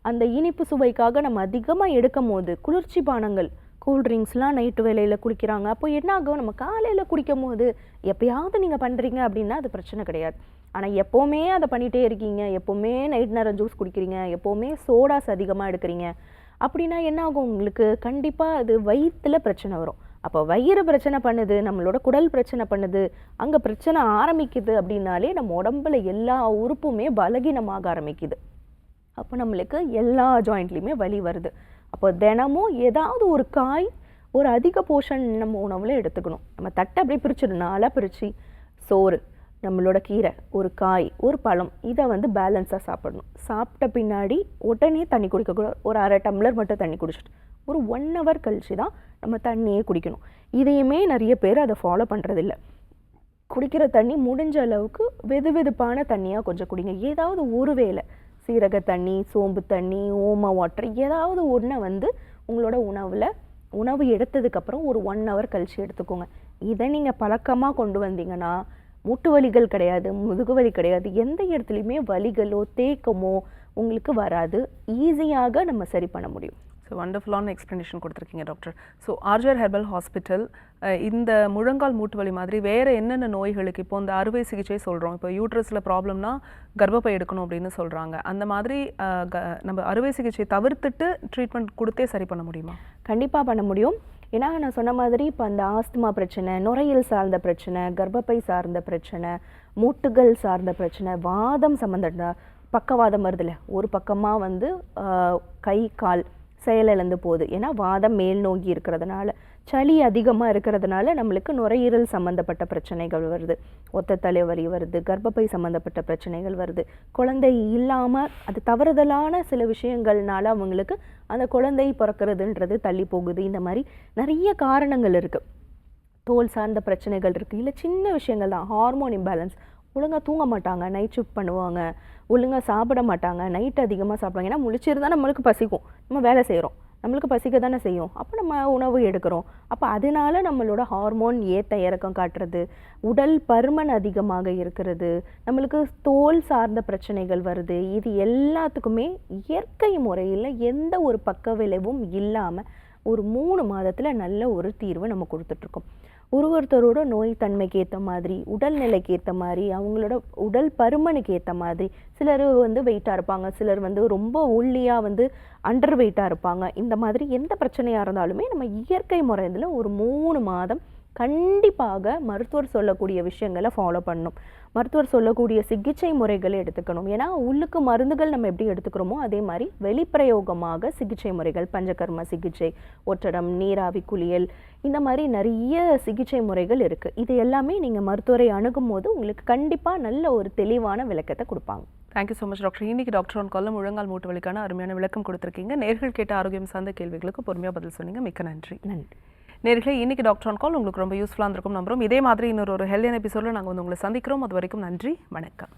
அந்த இனிப்பு சுவைக்காக நம்ம அதிகமாக எடுக்கும் போது, குளிர்ச்சி பானங்கள் கூல்ட்ரிங்க்ஸ்லாம் நைட்டு வேலையில் குடிக்கிறாங்க. அப்போ என்ன ஆகும், நம்ம காலையில் குடிக்கும் போது எப்போயாவது நீங்கள் பண்ணுறீங்க அப்படின்னா அது பிரச்சனை கிடையாது. ஆனால் எப்போவுமே அதை பண்ணிகிட்டே இருக்கீங்க, எப்போவுமே நைட் நேரம் ஜூஸ் குடிக்கிறீங்க, எப்போவுமே சோடாஸ் அதிகமாக எடுக்கிறீங்க அப்படின்னா என்ன ஆகும், உங்களுக்கு கண்டிப்பாக அது வயிற்றில் பிரச்சனை வரும். அப்போ வயிறு பிரச்சனை பண்ணுது, நம்மளோட குடல் பிரச்சனை பண்ணுது, அங்கே பிரச்சனை ஆரம்பிக்குது அப்படின்னாலே நம்ம உடம்புல எல்லா உறுப்புமே பலகீனமாக ஆரம்பிக்குது. அப்போ நம்மளுக்கு எல்லா ஜாயிண்ட்லேயுமே வலி வருது. அப்போ தினமும் ஏதாவது ஒரு காய், ஒரு அதிக போர்ஷன் நம்ம உணவில் எடுத்துக்கணும். நம்ம தட்டை அப்படியே பிரிச்சிடணும், நாளாக பிரித்து சோறு, நம்மளோட கீரை, ஒரு காய், ஒரு பழம், இதை வந்து பேலன்ஸாக சாப்பிடணும். சாப்பிட்ட பின்னாடி உடனே தண்ணி குடிக்கக்கூடாது. ஒரு 1/2 டம்ளர் மட்டும் தண்ணி குடிச்சிட்டு ஒரு 1 ஹவர் கழிச்சு தான் நம்ம தண்ணியே குடிக்கணும். இதையுமே நிறைய பேர் அதை ஃபாலோ பண்ணுறதில்ல. குடிக்கிற தண்ணி முடிஞ்ச அளவுக்கு வெது வெதுப்பான தண்ணியாக கொஞ்சம் குடிங்க. ஏதாவது ஒரு வேளை சீரக தண்ணி, சோம்பு தண்ணி, ஓம வாட்டர், ஏதாவது ஒன்றை வந்து உங்களோட உணவு எடுத்ததுக்கப்புறம் ஒரு 1 ஹவர் கழிச்சு எடுத்துக்கோங்க. இதை நீங்கள் பழக்கமாக கொண்டு வந்தீங்கன்னா மூட்டு வலிகள் கிடையாது, முதுகு வலி கிடையாது, எந்த இடத்துலையுமே வலிகளோ தேக்கமோ உங்களுக்கு வராது. ஈஸியாக நம்ம சரி பண்ண முடியும். ஸோ வண்டர்ஃபுல்லான எக்ஸ்ப்ளனேஷன் கொடுத்துருக்கீங்க டாக்டர். ஸோ ஆர்ஜர் ஹெர்பல் ஹாஸ்பிட்டல் இந்த முழங்கால் மூட்டு வலி மாதிரி வேறு என்னென்ன நோய்களுக்கு, இப்போ இந்த அறுவை சிகிச்சை சொல்கிறோம், இப்போ யூட்ரஸில் ப்ராப்ளம்னா கர்ப்பப்பை எடுக்கணும் அப்படின்னு சொல்கிறாங்க, அந்த மாதிரி நம்ம அறுவை சிகிச்சை தவிர்த்துட்டு ட்ரீட்மெண்ட் கொடுத்தே சரி பண்ண முடியுமா? கண்டிப்பாக பண்ண முடியும். ஏன்னா நான் சொன்ன மாதிரி இப்போ அந்த ஆஸ்துமா பிரச்சனை, நுரையீரல் சார்ந்த பிரச்சனை, கர்ப்பப்பை சார்ந்த பிரச்சனை, மூட்டுகள் சார்ந்த பிரச்சனை, வாதம் சம்மந்த பக்கவாதம் வருதுல்ல, ஒரு பக்கமாக வந்து கை கால் செயலிழந்து போகுது. ஏன்னா வாதம் மேல் நோக்கி இருக்கிறதுனால, சளி அதிகமாக இருக்கிறதுனால நம்மளுக்கு நுரையீரல் சம்மந்தப்பட்ட பிரச்சனைகள் வருது, ஒத்த தலைவலி வருது, கர்ப்பப்பை சம்மந்தப்பட்ட பிரச்சனைகள் வருது. குழந்தை இல்லாமல் அது தவறுதலான சில விஷயங்கள்னால அவங்களுக்கு அந்த குழந்தை பிறக்கிறதுன்றது தள்ளி போகுது. இந்த மாதிரி நிறைய காரணங்கள் இருக்குது. தோல் சார்ந்த பிரச்சனைகள் இருக்குது, இல்லை சின்ன விஷயங்கள் தான். ஹார்மோன் இம்பேலன்ஸ், ஒழுங்காக தூங்க மாட்டாங்க, நைட் ஷிஃப்ட் பண்ணுவாங்க, ஒழுங்காக சாப்பிட மாட்டாங்க, நைட் அதிகமாக சாப்பிடுவாங்க. ஏன்னா முழிச்சிருந்தால் நம்மளுக்கு பசிக்கும், நம்ம வேலை செய்கிறோம், நம்மளுக்கு பசிக்க தானே செய்யும். அப்போ நம்ம உணவு எடுக்கிறோம். அப்போ அதனால நம்மளோட ஹார்மோன் ஏற்ற இறக்கம் காட்டுறது, உடல் பருமன் அதிகமாக இருக்கிறது, நம்மளுக்கு தோல் சார்ந்த பிரச்சனைகள் வருது. இது எல்லாத்துக்குமே இயற்கை முறையில் எந்த ஒரு பக்க விளைவும் இல்லாமல் ஒரு 3 மாதத்தில் நல்ல ஒரு தீர்வை நம்ம கொடுத்துட்ருக்கோம். ஒருத்தரோட நோய் தன்மைக்கு ஏற்ற மாதிரி, உடல்நிலைக்கு ஏற்ற மாதிரி, அவங்களோட உடல் பருமனுக்கு ஏற்ற மாதிரி, சிலர் வந்து வெயிட்டாக இருப்பாங்க, சிலர் வந்து ரொம்ப ஒல்லியாக வந்து அண்டர் வெயிட்டாக இருப்பாங்க. இந்த மாதிரி எந்த பிரச்சனையாக இருந்தாலுமே நம்ம இயற்கை முறையில் ஒரு 3 மாதம் கண்டிப்பாக மருத்துவர் சொல்லக்கூடிய விஷயங்களை ஃபாலோ பண்ணணும். மருத்துவர் சொல்லக்கூடிய சிகிச்சை முறைகளை எடுத்துக்கணும். ஏன்னா உள்ளுக்கு மருந்துகள் நம்ம எப்படி எடுத்துக்கிறோமோ அதே மாதிரி வெளிப்பிரயோகமாக சிகிச்சை முறைகள், பஞ்சகர்ம சிகிச்சை, ஒற்றடம், நீராவி குளியல், இந்த மாதிரி நிறைய சிகிச்சை முறைகள் இருக்குது. இது எல்லாமே நீங்கள் மருத்துவரை அணுகும் போது உங்களுக்கு கண்டிப்பாக நல்ல ஒரு தெளிவான விளக்கத்தை கொடுப்பாங்க. Thank you so much doctor. இன்னைக்கு டாக்டர் ஆன் காலில் முழங்கால் மூட்டு வலிக்கான அருமையான விளக்கம் கொடுத்துருக்கீங்க. நேர்கள் கேட்ட ஆரோக்கியம் சார்ந்த கேள்விகளுக்கு பொறுமையாக பதில் சொன்னீங்க. மிக்க நன்றி. நன்றி நேர்களே. இன்னைக்கு டாக்டர் ஆன் கால் உங்களுக்கு ரொம்ப யூஸ்ஃபுல்லாக இருந்திருக்கும் நம்புறோம். இதே மாதிரி இன்னொரு ஹெல்தியான எபிசோடில் நாங்கள் வந்து உங்களை சந்திக்கிறோம். அது வரைக்கும் நன்றி, வணக்கம்.